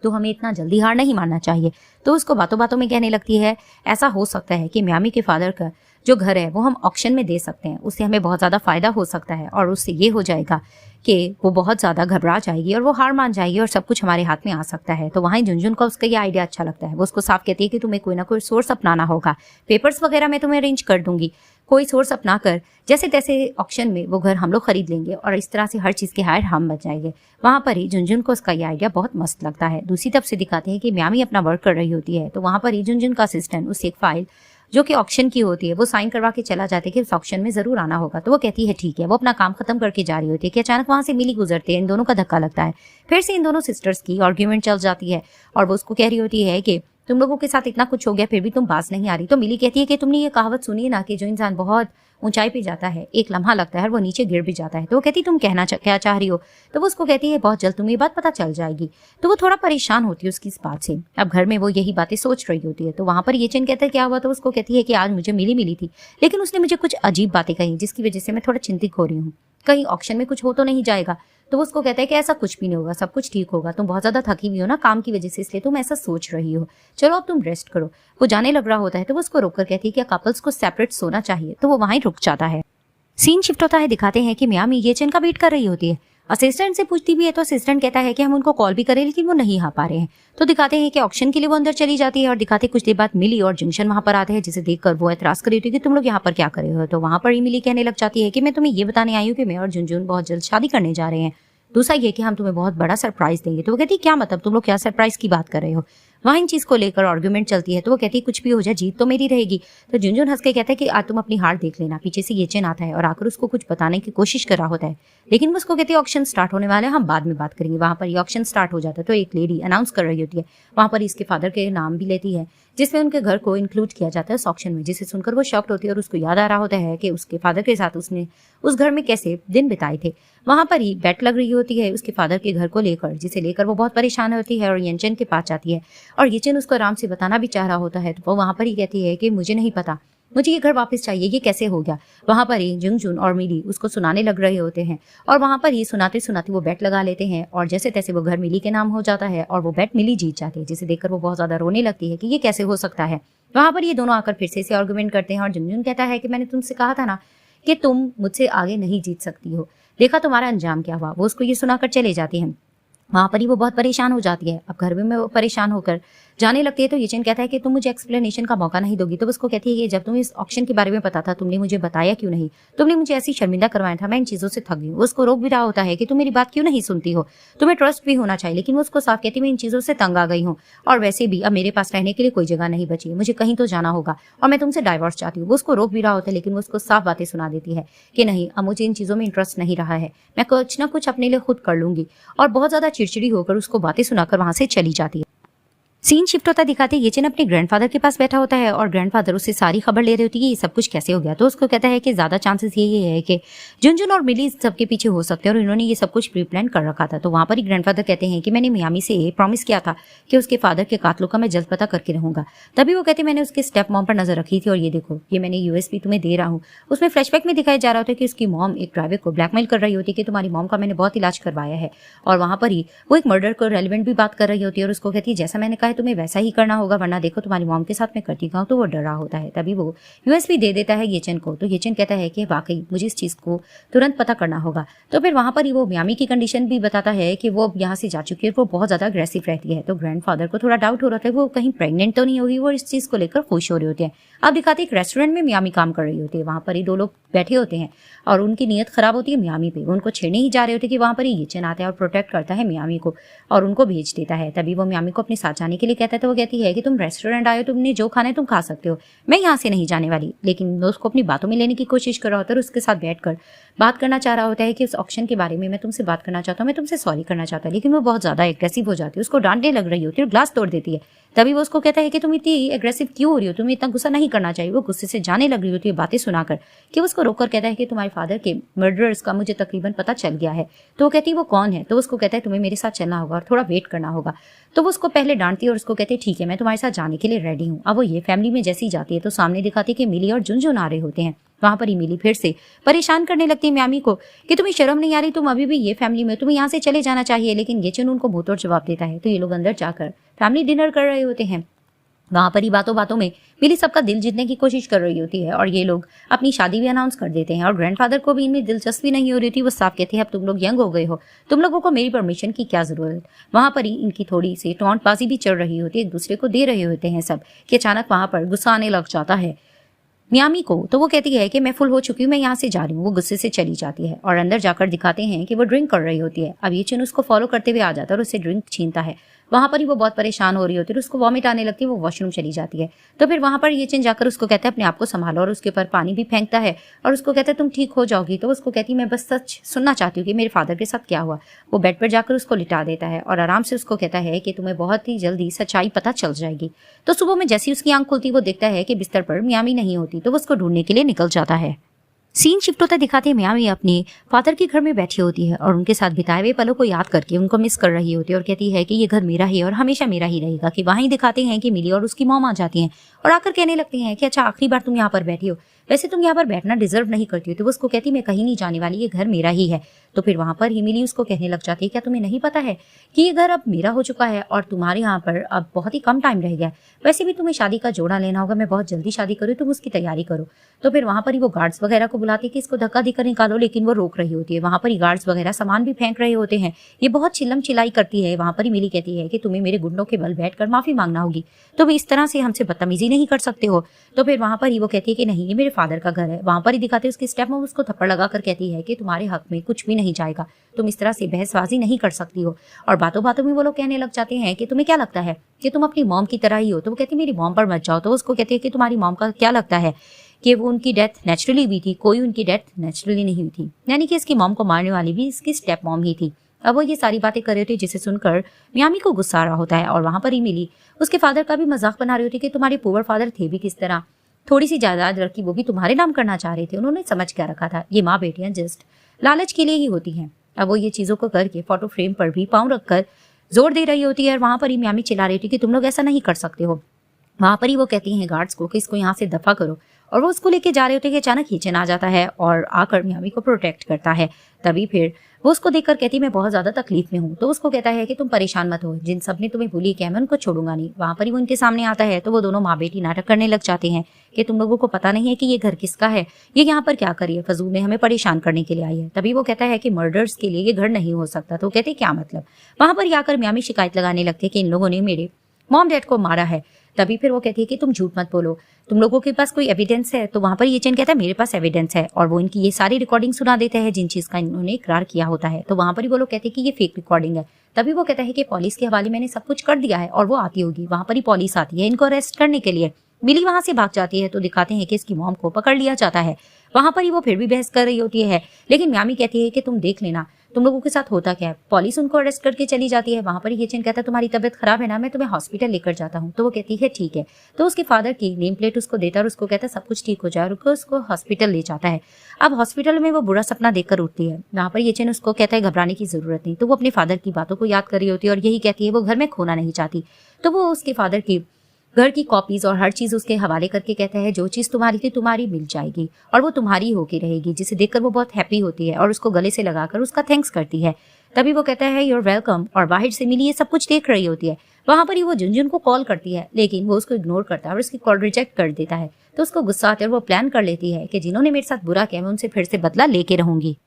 तो हमें इतना जल्दी हार नहीं मानना चाहिए। तो उसको बातों बातों में कहने लगती है ऐसा हो सकता है कि मियामी के फादर का जो घर है वो हम ऑक्शन में दे सकते हैं, उससे हमें बहुत ज़्यादा फायदा हो सकता है और उससे ये हो जाएगा कि वो बहुत ज़्यादा घबरा जाएगी और वो हार मान जाएगी और सब कुछ हमारे हाथ में आ सकता है। तो वहाँ झुनझुन को उसका ये आइडिया अच्छा लगता है। वो उसको साफ कहती है कि तुम्हें कोई ना कोई सोर्स अपनाना होगा, पेपर्स वगैरह मैं तुम्हें अरेंज कर दूंगी, कोई सोर्स अपना कर जैसे तैसे ऑक्शन में वो घर हम लोग खरीद लेंगे और इस तरह से हर चीज़ के हायर हम बच जाएंगे। वहाँ पर ही झुनझुन को उसका ये आइडिया बहुत मस्त लगता है। दूसरी तरफ से दिखाते हैं कि म्यामी अपना वर्क कर रही होती है, तो वहाँ पर ही झुनझुन का असिस्टेंट उससे एक फाइल जो कि ऑक्शन की होती है वो साइन करवा के चला जाता है कि उस ऑक्शन में जरूर आना होगा। तो वो कहती है ठीक है। वो अपना काम खत्म करके जा रही होती है कि अचानक वहां से मिली गुजरते हैं, इन दोनों का धक्का लगता है। फिर से इन दोनों सिस्टर्स की आर्ग्यूमेंट चल जाती है और वो उसको कह रही होती है कि तुम लोगों के साथ इतना कुछ हो गया फिर भी तुम पास नहीं आ रही। तो मिली कहती है कि तुमने ये कहावत सुनी है ना कि जो इंसान बहुत ऊंचाई पे जाता है एक लम्हा लगता है और वो नीचे गिर भी जाता है। तो वो कहती तुम क्या चाह रही हो। तो वो उसको कहती है बहुत जल्द तुम्हें ये बात पता चल जाएगी। तो वो थोड़ा परेशान होती है उसकी इस बात से। अब घर में वो यही बातें सोच रही होती है। तो वहां पर ये चेन कहता है क्या हुआ। तो उसको कहती है कि आज मुझे मिली थी लेकिन उसने मुझे कुछ अजीब बातें कही जिसकी वजह से मैं थोड़ा चिंतित हो रही हूँ, कहीं ऑक्शन में कुछ हो तो नहीं जाएगा। तो वो उसको कहता है कि ऐसा कुछ भी नहीं होगा, सब कुछ ठीक होगा, तुम बहुत ज्यादा थकी हुई हो ना काम की वजह से, इसलिए तुम ऐसा सोच रही हो, चलो अब तुम रेस्ट करो। वो जाने लग रहा होता है तो वो उसको रोककर कहती है कि कपल्स को सेपरेट सोना चाहिए। तो वो वहां रुक जाता है। सीन शिफ्ट होता है, दिखाते हैं कि म्यामी ये चेन का वेट कर रही होती है। असिस्टेंट से पूछती भी है तो असिस्टेंट कहता है कि हम उनको कॉल भी करें लेकिन वो नहीं आ पा रहे हैं। तो दिखाते हैं कि ऑक्शन के लिए वो अंदर चली जाती है और दिखाते कुछ देर बाद मिली और जंक्शन वहां पर आते हैं, जिसे देखकर वो एतराज कर रही होती है कि तुम लोग यहाँ पर क्या कर रहे हो। तो वहां पर ही मिली कहने लग जाती है कि मैं तुम्हें ये बताने आई हूँ कि मैं और झुनझुन बहुत जल्द शादी करने जा रहे हैं। दूसरा ये कि हम तुम्हें बहुत बड़ा सरप्राइज देंगे। तो वो कहती क्या मतलब, तुम लोग क्या सरप्राइज की बात कर रहे हो। वहाँ इन चीज को लेकर आर्गुमेंट चलती है। तो वो कहती है कुछ भी हो जाए जीत तो मेरी रहेगी। तो झुनझुन हंस के कहता है कि आज तुम अपनी हार देख लेना। पीछे से ये चेन आता है और आकर उसको कुछ बताने की कोशिश कर रहा होता है लेकिन वो उसको कहती है ऑक्शन स्टार्ट होने वाले हैं, हम बाद में बात करेंगे। वहां पर ये ऑक्शन स्टार्ट हो जाता है तो एक लेडी अनाउंस कर रही होती है। वहां पर इसके फादर के नाम भी लेती है जिसमें उनके घर को इंक्लूड किया जाता है उस ऑक्शन में, जिसे सुनकर वो शॉक्ड होती है और उसको याद आ रहा होता है कि उसके फादर के साथ उसने उस घर में कैसे दिन बिताए थे। वहां पर ही बैट लग रही होती है उसके फादर के घर को लेकर, जिसे लेकर वो बहुत परेशान होती है और येचन के पास जाती है और येचन उसको आराम से बताना भी चाह रहा होता है। तो वो वहां पर ही कहती है कि मुझे नहीं पता, मुझे ये घर वापस चाहिए, ये कैसे हो गया। वहां पर ही झुनझुन और मिली उसको सुनाने लग रहे होते हैं और वहां पर ही सुनाते सुनाते वो बैट लगा लेते हैं और जैसे तैसे वो घर मिली के नाम हो जाता है और वो बैट मिली जीत जाती है, जिसे देखकर वो बहुत ज्यादा रोने लगती है कि ये कैसे हो सकता है। वहां पर ये दोनों आकर फिर से आर्गुमेंट करते हैं और झुनझुन कहता है कि मैंने तुमसे कहा था ना कि तुम मुझसे आगे नहीं जीत सकती हो, देखा तुम्हारा अंजाम क्या हुआ। वो उसको ये सुनाकर चले जाते हैं। वहां पर ही वो बहुत परेशान हो जाती है। अब घर में वो परेशान होकर जाने लगती है तो येचन कहता है कि तुम मुझे एक्सप्लेनेशन का मौका नहीं दोगी। तो उसको कहती है कि जब तुम्हें इस ऑक्शन के बारे में पता था तुमने मुझे बताया क्यों नहीं, तुमने मुझे ऐसी शर्मिंदा करवाया था, मैं इन चीजों से थक गई हूँ। उसको रोक भी रहा होता है कि तुम मेरी बात क्यों नहीं सुनती हो, तुम्हें ट्रस्ट भी होना चाहिए, लेकिन वो उसको साफ कहती मैं इन चीजों से तंग आ गई हूँ और वैसे भी अब मेरे पास रहने के लिए कोई जगह नहीं बची है, मुझे कहीं तो जाना होगा और मैं तुमसे डाइवोर्स चाहती हूँ। वो उसको रोक भी रहा होता है लेकिन वो उसको साफ बातें सुना देती है कि नहीं, अब मुझे इन चीजों में इंटरेस्ट नहीं रहा है, मैं कुछ ना कुछ अपने लिए खुद कर लूंगी। और बहुत ज्यादा चिड़चिड़ी होकर उसको बातें सुनाकर वहां से चली जाती है। सीन शिफ्ट होता दिखाते येचन अपने ग्रैंडफादर के पास बैठा होता है और ग्रैंडफादर उससे सारी खबर ले रही होती है कि ये सब कुछ कैसे हो गया। तो उसको कहता है कि ज्यादा चांसेस यही है कि झुनझुन और मिली सबके पीछे हो सकते हैं और इन्होंने ये सब कुछ प्री प्लान कर रखा था। तो वहां पर ही ग्रैंडफादर कहते हैं कि मैंने मियामी से प्रॉमिस किया था कि उसके फादर के कातलों का मैं जल्द पता करके रहूंगा। तभी वो कहते मैंने उसके स्टेप मॉम पर नजर रखी थी और ये देखो ये मैंने यूएसबी तुम्हें दे रहा हूँ। उसमें फ्लैशबैक में दिखाया जा रहा होता है कि उसकी मॉम एक ड्राइवर को ब्लैकमेल कर रही होती है कि तुम्हारी मॉम का मैंने बहुत इलाज करवाया है। और वहां पर ही वो एक मर्डर को रेलिवेंट भी बात कर रही होती है और उसको कहती है जैसा मैंने कहा तुम्हें वैसा ही करना होगा, वरना देखो तुम्हारी मॉम के साथ मैं करती हूँ। तो वो डर रहा होता है। तभी वो यूएसबी दे देता है येचन को। तो येचन कहता है कि वाकई मुझे इस चीज को तुरंत पता करना होगा। तो फिर वहां पर ही वो म्यामी की कंडीशन भी बताता है कि वो यहाँ से जा चुकी है, वो बहुत ज्यादा अग्रेसिव रहती है। तो ग्रैंडफादर को थोड़ा डाउट हो रहा था वो कहीं प्रेग्नेंट तो नहीं होगी, वो इस चीज को लेकर खुश हो रहे होते हैं। अब दिखाते एक रेस्टोरेंट में म्यामी काम कर रही होती है। वहां पर ही दो लोग बैठे होते हैं और उनकी नीयत खराब होती है म्यामी पे। वो उनको छेड़ने ही जा रहे होते कि वहां पर ही येचन आता है और प्रोटेक्ट करता है म्यामी को और उनको भेज देता है। तभी वो म्यामी को अपने साथ जाने के लिए कहता है। तो वो कहती है कि तुम रेस्टोरेंट आए हो, तुमने जो खाना है तुम खा सकते हो, मैं यहाँ से नहीं जाने वाली। लेकिन वो उसको अपनी बातों में लेने की कोशिश कर रहा होता है और उसके साथ बैठकर बात करना चाह रहा होता है कि उस ऑक्शन के बारे में मैं तुमसे बात करना चाहता हूँ, मैं तुमसे सॉरी करना चाहता हूँ। लेकिन वो बहुत ज्यादा एग्रेसिव हो जाती है, उसको डांटने लग रही होती है और ग्लास तोड़ देती है। तभी वो उसको कहता है कि तुम इतनी एग्रेसिव क्यों हो रही हो, तुम्हें इतना गुस्सा नहीं करना चाहिए। वो गुस्से से जाने लग रही होती है बातें सुनाकर कि उसको रोककर कहता है कि तुम्हारे फादर के मर्डरर्स का मुझे तकरीबन पता चल गया है। तो वो कहती है वो कौन है। तो उसको कहता है तुम्हें मेरे साथ चलना होगा और थोड़ा वेट करना होगा। तो वो उसको पहले डांटती है और उसको कहते हैं ठीक है मैं तुम्हारे साथ जाने के लिए रेडी हूँ। अब वो ये फैमिली में जैसी जाती है तो सामने दिखाती है कि मिली और झुनझुन आ रहे होते हैं। वहां पर ही मिली फिर से परेशान करने लगती है म्यामी को कि तुम्हें शर्म नहीं आ रही, तुम अभी भी ये फैमिली में, तुम्हें यहाँ से चले जाना चाहिए। लेकिन येचन उनको मुंहतोड़ जवाब देता है। तो ये लोग अंदर जाकर फैमिली डिनर कर रहे होते हैं वहां पर ही बातों बातों में मिली सबका दिल जीतने की कोशिश कर रही होती है और ये लोग अपनी शादी भी अनाउंस कर देते हैं और ग्रैंडफादर को भी इनमें दिलचस्पी नहीं हो रही थी। वो साफ कहते हैं अब तुम लोग यंग हो गए हो, तुम लोगों को मेरी परमिशन की क्या जरूरत। वहां पर ही इनकी थोड़ी सी टॉन्टबाजी भी चल रही होती है, एक दूसरे को दे रहे होते हैं सब कि अचानक वहां पर गुस्सा आने लग जाता है मियामी को। तो वो कहती है कि मैं फुल हो चुकी हूँ, मैं यहाँ से जा रही हूँ। वो गुस्से से चली जाती है और अंदर जाकर दिखाते हैं कि वो ड्रिंक कर रही होती है। अब ये चिन उसको फॉलो करते हुए आ जाता है और उससे ड्रिंक छीनता है। वहां पर ही वो बहुत परेशान हो रही होती है, उसको वॉमिट आने लगती है, वो वॉशरूम चली जाती है। तो फिर वहां पर ये चिन जाकर उसको कहता है अपने आप को संभालो और उसके ऊपर पानी भी फेंकता है और उसको कहता है तुम ठीक हो जाओगी। तो उसको कहती है मैं बस सच सुनना चाहती हूँ कि मेरे फादर के साथ क्या हुआ। वो बेड पर जाकर उसको लिटा देता है और आराम से उसको कहता है कि तुम्हें बहुत ही जल्दी सच्चाई पता चल जाएगी। तो सुबह में जैसी उसकी आंख खुलती वो देखता है कि बिस्तर पर मियामी नहीं होती, तो वो उसको ढूंढने के लिए निकल जाता है। सीन शिफ्ट होता दिखाते हैं मियामी अपने फादर के घर में बैठी होती है और उनके साथ बिताए हुए पलों को याद करके उनको मिस कर रही होती है और कहती है कि ये घर मेरा ही और हमेशा मेरा ही रहेगा। कि वहीं दिखाते हैं कि मिली और उसकी मॉम आ जाती हैं और आकर कहने लगती हैं कि अच्छा आखिरी बार तुम यहाँ पर बैठी हो, वैसे तुम यहाँ पर बैठना डिजर्व नहीं करती हो। तो वो उसको कहती मैं कहीं नहीं जाने वाली, ये घर मेरा ही है। तो फिर वहां पर ही मिली उसको कहने लग जाती है क्या तुम्हें नहीं पता है कि ये घर अब मेरा हो चुका है और तुम्हारे यहाँ पर अब बहुत ही कम टाइम रह गया है, वैसे भी तुम्हें शादी का जोड़ा लेना होगा, मैं बहुत जल्दी शादी करूँ, तुम उसकी तैयारी करो। तो फिर वहां पर ही वो गार्ड्स वगैरह को बुलाती है कि इसको धक्का देकर निकालो, लेकिन वो रोक रही होती है। वहां पर ही गार्ड्स वगैरह सामान भी फेंक रहे होते हैं, ये बहुत चिल्लम चिल्लाई करती है। वहां पर ही मिली कहती है कि तुम्हें मेरे गुंडों के बल बैठकर माफी मांगना होगी, तुम इस तरह से हमसे बदतमीजी नहीं कर सकते हो। तो फिर वहां पर ही वो कहती है कि नहीं ये मेरे फादर का घर है। वहां पर ही दिखाते उसकी स्टेप में उसको थप्पड़ लगाकर कहती है कि तुम्हारे हक में कुछ भी नहीं जाएगा, तुम इस तरह से बहसबाजी नहीं कर सकती हो। और बातों बातों में वो लोग कहने लग जाते हैं कि तुम्हें क्या लगता है कि तुम अपनी मॉम की तरह ही हो। तो वो कहती है मेरी मॉम पर मत जाओ। तो उसको कहती है कि तुम्हारी मॉम का क्या लगता है कि वो उनकी डेथ नेचुरली हुई थी, कोई उनकी डेथ नेचुरली नहीं हुई थी, यानी कि इसकी मॉम को मारने वाली भी इसकी स्टेप मॉम ही थी। अब वो ये सारी बातें कर रहे थे जिसे सुनकर मियामी को गुस्सा आ रहा होता है और वहां पर ही मिली उसके फादर का भी मजाक बना रही होती है कि तुम्हारे पुअर फादर थे भी किस तरह, थोड़ी सी जायदाद रखी वो भी तुम्हारे नाम करना चाह रहे थे, उन्होंने समझ क्या रखा था, ये माँ बेटियां जस्ट लालच के लिए ही होती हैं। अब वो ये चीजों को करके फोटो फ्रेम पर भी पाँव रखकर जोर दे रही होती है और वहां पर ही मियामी चिल्ला रही थी कि तुम लोग ऐसा नहीं कर सकते हो। वहां पर ही वो कहती हैं गार्ड्स को कि इसको यहाँ से दफा करो और वो उसको लेके जा रहे होते हैं कि अचानक हिचन आ जाता है और आकर मियामी को प्रोटेक्ट करता है। तभी फिर वो उसको देखकर कहती मैं बहुत ज्यादा तकलीफ में हूँ। तो उसको कहता है कि तुम परेशान मत हो, जिन सब ने तुम्हें भूली किया मैं उनको छोड़ूंगा नहीं। वहां पर ही वो उनके सामने आता है तो वो दोनों माँ बेटी नाटक करने लग जाते हैं कि तुम लोगों को पता नहीं है कि ये घर किसका है, ये यहाँ पर क्या करिए, फजूल में हमें परेशान करने के लिए आई है। तभी वो कहता है कि मर्डर्स के लिए ये घर नहीं हो सकता। तो कहते क्या मतलब। वहां पर आकर मियामी शिकायत लगाने लगती है कि इन लोगों ने मेरे मॉम डैड को मारा है। तभी फिर वो कहती है कि तुम झूठ मत बोलो, तुम लोगों के पास कोई एविडेंस है। तो वहां पर ये चैन कहता है मेरे पास एविडेंस है और वो इनकी ये सारी रिकॉर्डिंग सुना देते हैं जिन चीज का इन्होंने इकरार किया होता है। तो वहां पर ही वो लोग कहते हैं कि ये फेक रिकॉर्डिंग है। तभी वो कहता है कि पुलिस के हवाले मैंने सब कुछ कर दिया है और वो आती होगी। वहां पर ही पुलिस आती है इनको अरेस्ट करने के लिए। मिली वहां से भाग जाती है तो दिखाते हैं कि इसकी मॉम को पकड़ लिया जाता है। वहां पर ही वो फिर भी बहस कर रही होती है, लेकिन मियामी कहती है कि तुम देख लेना तुम लोगों के साथ होता क्या है। पुलिस उनको अरेस्ट करके चली जाती है। वहां पर ये चैन कहता है तुम्हारी तबीयत खराब है ना, मैं तुम्हें हॉस्पिटल लेकर जाता हूँ। तो वो कहती है ठीक है। तो उसके फादर की नेम प्लेट उसको देता है और उसको कहता है सब कुछ ठीक हो जाए और उसको हॉस्पिटल ले जाता है। अब हॉस्पिटल में वो बुरा सपना देखकर उठती है। वहां पर ये चैन उसको कहता है घबराने की जरूरत नहीं। तो वो अपने फादर की बातों को याद कर रही होती है और यही कहती है वो घर में खोना नहीं चाहती। तो वो उसके फादर की घर की कॉपीज और हर चीज उसके हवाले करके कहता है जो चीज तुम्हारी थी तुम्हारी मिल जाएगी और वो तुम्हारी होके रहेगी, जिसे देखकर वो बहुत हैप्पी होती है और उसको गले से लगाकर उसका थैंक्स करती है। तभी वो कहता है यूर वेलकम और बाहर से मिली ये सब कुछ देख रही होती है। वहां पर ही वो झुनझुन को कॉल करती है लेकिन वो उसको इग्नोर करता है और उसकी कॉल रिजेक्ट कर देता है। तो उसको गुस्सा आता है और वो प्लान कर लेती है कि जिन्होंने मेरे साथ बुरा किया मैं उनसे फिर से बदला लेके रहूंगी।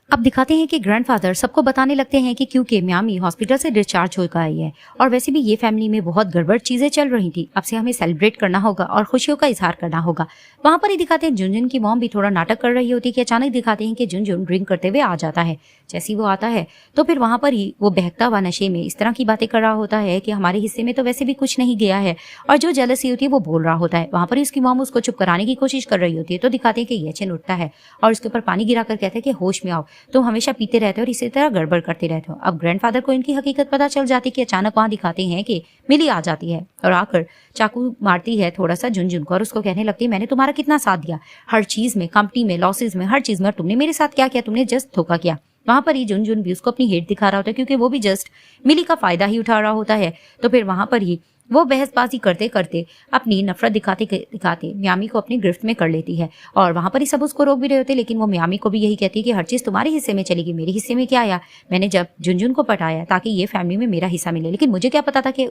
अब दिखाते हैं कि ग्रैंडफादर सबको बताने लगते हैं कि क्योंकि मियामी हॉस्पिटल से डिस्चार्ज होकर आई है और वैसे भी ये फैमिली में बहुत गड़बड़ चीजें चल रही थी, अब से हमें सेलिब्रेट करना होगा और खुशियों का इजहार करना होगा। वहां पर ही दिखाते हैं झुनझुन की मॉम भी थोड़ा नाटक कर रही होती है कि अचानक दिखाते हैं कि झुनझुन ड्रिंक करते हुए आ जाता है। जैसे ही वो आता है तो फिर वहां पर ही वो बहकता हुआ नशे में इस तरह की बातें कर रहा होता है कि हमारे हिस्से में तो वैसे भी कुछ नहीं गया है और जो जेलसी होती है वो बोल रहा होता है। वहां पर उसकी मॉम उसको चुप कराने की कोशिश कर रही होती है। तो दिखाते हैं कि ये चैन उठता है और उसके ऊपर पानी गिराकर कहता है कि होश में आओ, तुम हमेशा पीते रहते हो और इसी तरह गड़बड़ करते रहते हो। अब ग्रैंडफादर को इनकी हकीकत पता चल जाती कि अचानक वहां दिखाते हैं कि मिली आ जाती है और आकर चाकू मारती है थोड़ा सा झुनझुन को और उसको कहने लगती है मैंने तुम्हारा कितना साथ दिया हर चीज में, कंपनी में, लॉसेज में, हर चीज में, और तुमने मेरे साथ क्या किया, तुमने जस्ट धोखा किया। वहां पर ही झुनझुन भी उसको अपनी हेट दिखा रहा होता है क्योंकि वो भी जस्ट मिली का फायदा ही उठा रहा होता है। तो फिर वहां पर ही वो बहसबाजी करते करते अपनी नफरत दिखाते दिखाते मियामी को अपनी गिरफ्त में कर लेती है और वहां पर ही सब उसको रोक भी रहे होते, लेकिन वो मियामी को भी यही कहती है कि हर चीज तुम्हारे हिस्से में चलेगी, मेरे हिस्से में क्या आया, मैंने जब झुनझुन को पटाया ताकि ये फैमिली में मेरा हिस्सा मिले, लेकिन मुझे क्या पता था कि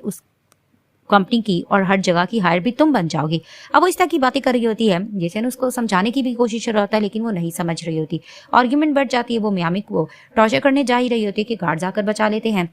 कंपनी की और हर जगह की हायर भी तुम बन जाओगी। अब वो इस तरह की बातें कर रही होती है। जेसन उसको समझाने की भी कोशिश कर रहा होता है, लेकिन वो नहीं समझ रही होती। आर्ग्यूमेंट बढ़ जाती है। वो मियामी को टॉर्चर करने जा ही रही होती है कि गार्ड जाकर बचा लेते हैं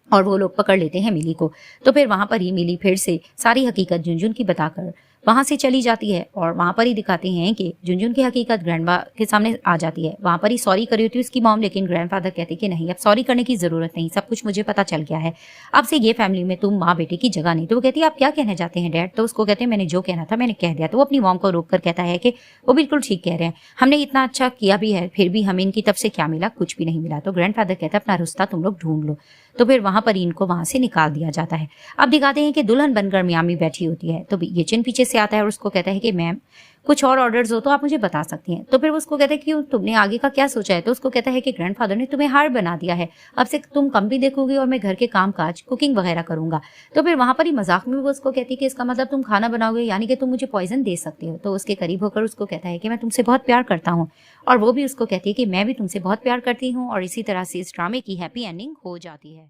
और वो लोग पकड़ लेते हैं मिली को। तो फिर वहां पर ही मिली फिर से सारी हकीकत झुनझुन की बताकर वहां से चली जाती है और वहां पर ही दिखाते हैं कि झुनझुन की हकीकत ग्रैंडपा के सामने आ जाती है। वहां पर ही सॉरी करी होती है उसकी मॉम, लेकिन ग्रैंडफादर कहते कि नहीं, अब सॉरी करने की जरूरत नहीं, सब कुछ मुझे पता चल गया है, अब से ये फैमिली में तुम माँ बेटे की जगह नहीं। तो वो कहती है आप क्या कहना चाहते हैं डैड? तो उसको कहते हैं मैंने जो कहना था मैंने कह दिया। तो वो अपनी मॉम को रोक कर कहता है कि वो बिल्कुल ठीक कह रहे हैं, हमने इतना अच्छा किया भी है, फिर भी हमें इनकी तरफ से क्या मिला? कुछ भी नहीं मिला। तो ग्रैंडफादर कहता है अपना रिश्ता तुम लोग ढूंढ लो। तो फिर वहां पर इनको वहां से निकाल दिया जाता है। अब दिखाते हैं कि दुल्हन बनकर मियामी बैठी होती है। तो ये चिन पीछे से आता है और उसको कहता है कि मैम कुछ और ऑर्डर्स हो तो आप मुझे बता सकती हैं। तो फिर वो उसको कहता है कि तुमने आगे का क्या सोचा है? तो उसको कहता है कि ग्रैंडफादर ने तुम्हें हार बना दिया है, अब से तुम कंपनी देखोगी और मैं घर के काम काज कुकिंग वगैरह करूंगा। तो फिर वहां पर ही मजाक में वो उसको कहती है कि इसका मतलब तुम खाना बनाओगे, यानी कि तुम मुझे पॉइजन दे सकती हो। तो उसके करीब होकर उसको कहता है कि मैं तुमसे बहुत प्यार करता हूँ, और वो भी उसको कहती है कि मैं भी तुमसे बहुत प्यार करती हूँ। और इसी तरह से इस ड्रामे की हैप्पी एंडिंग हो जाती है।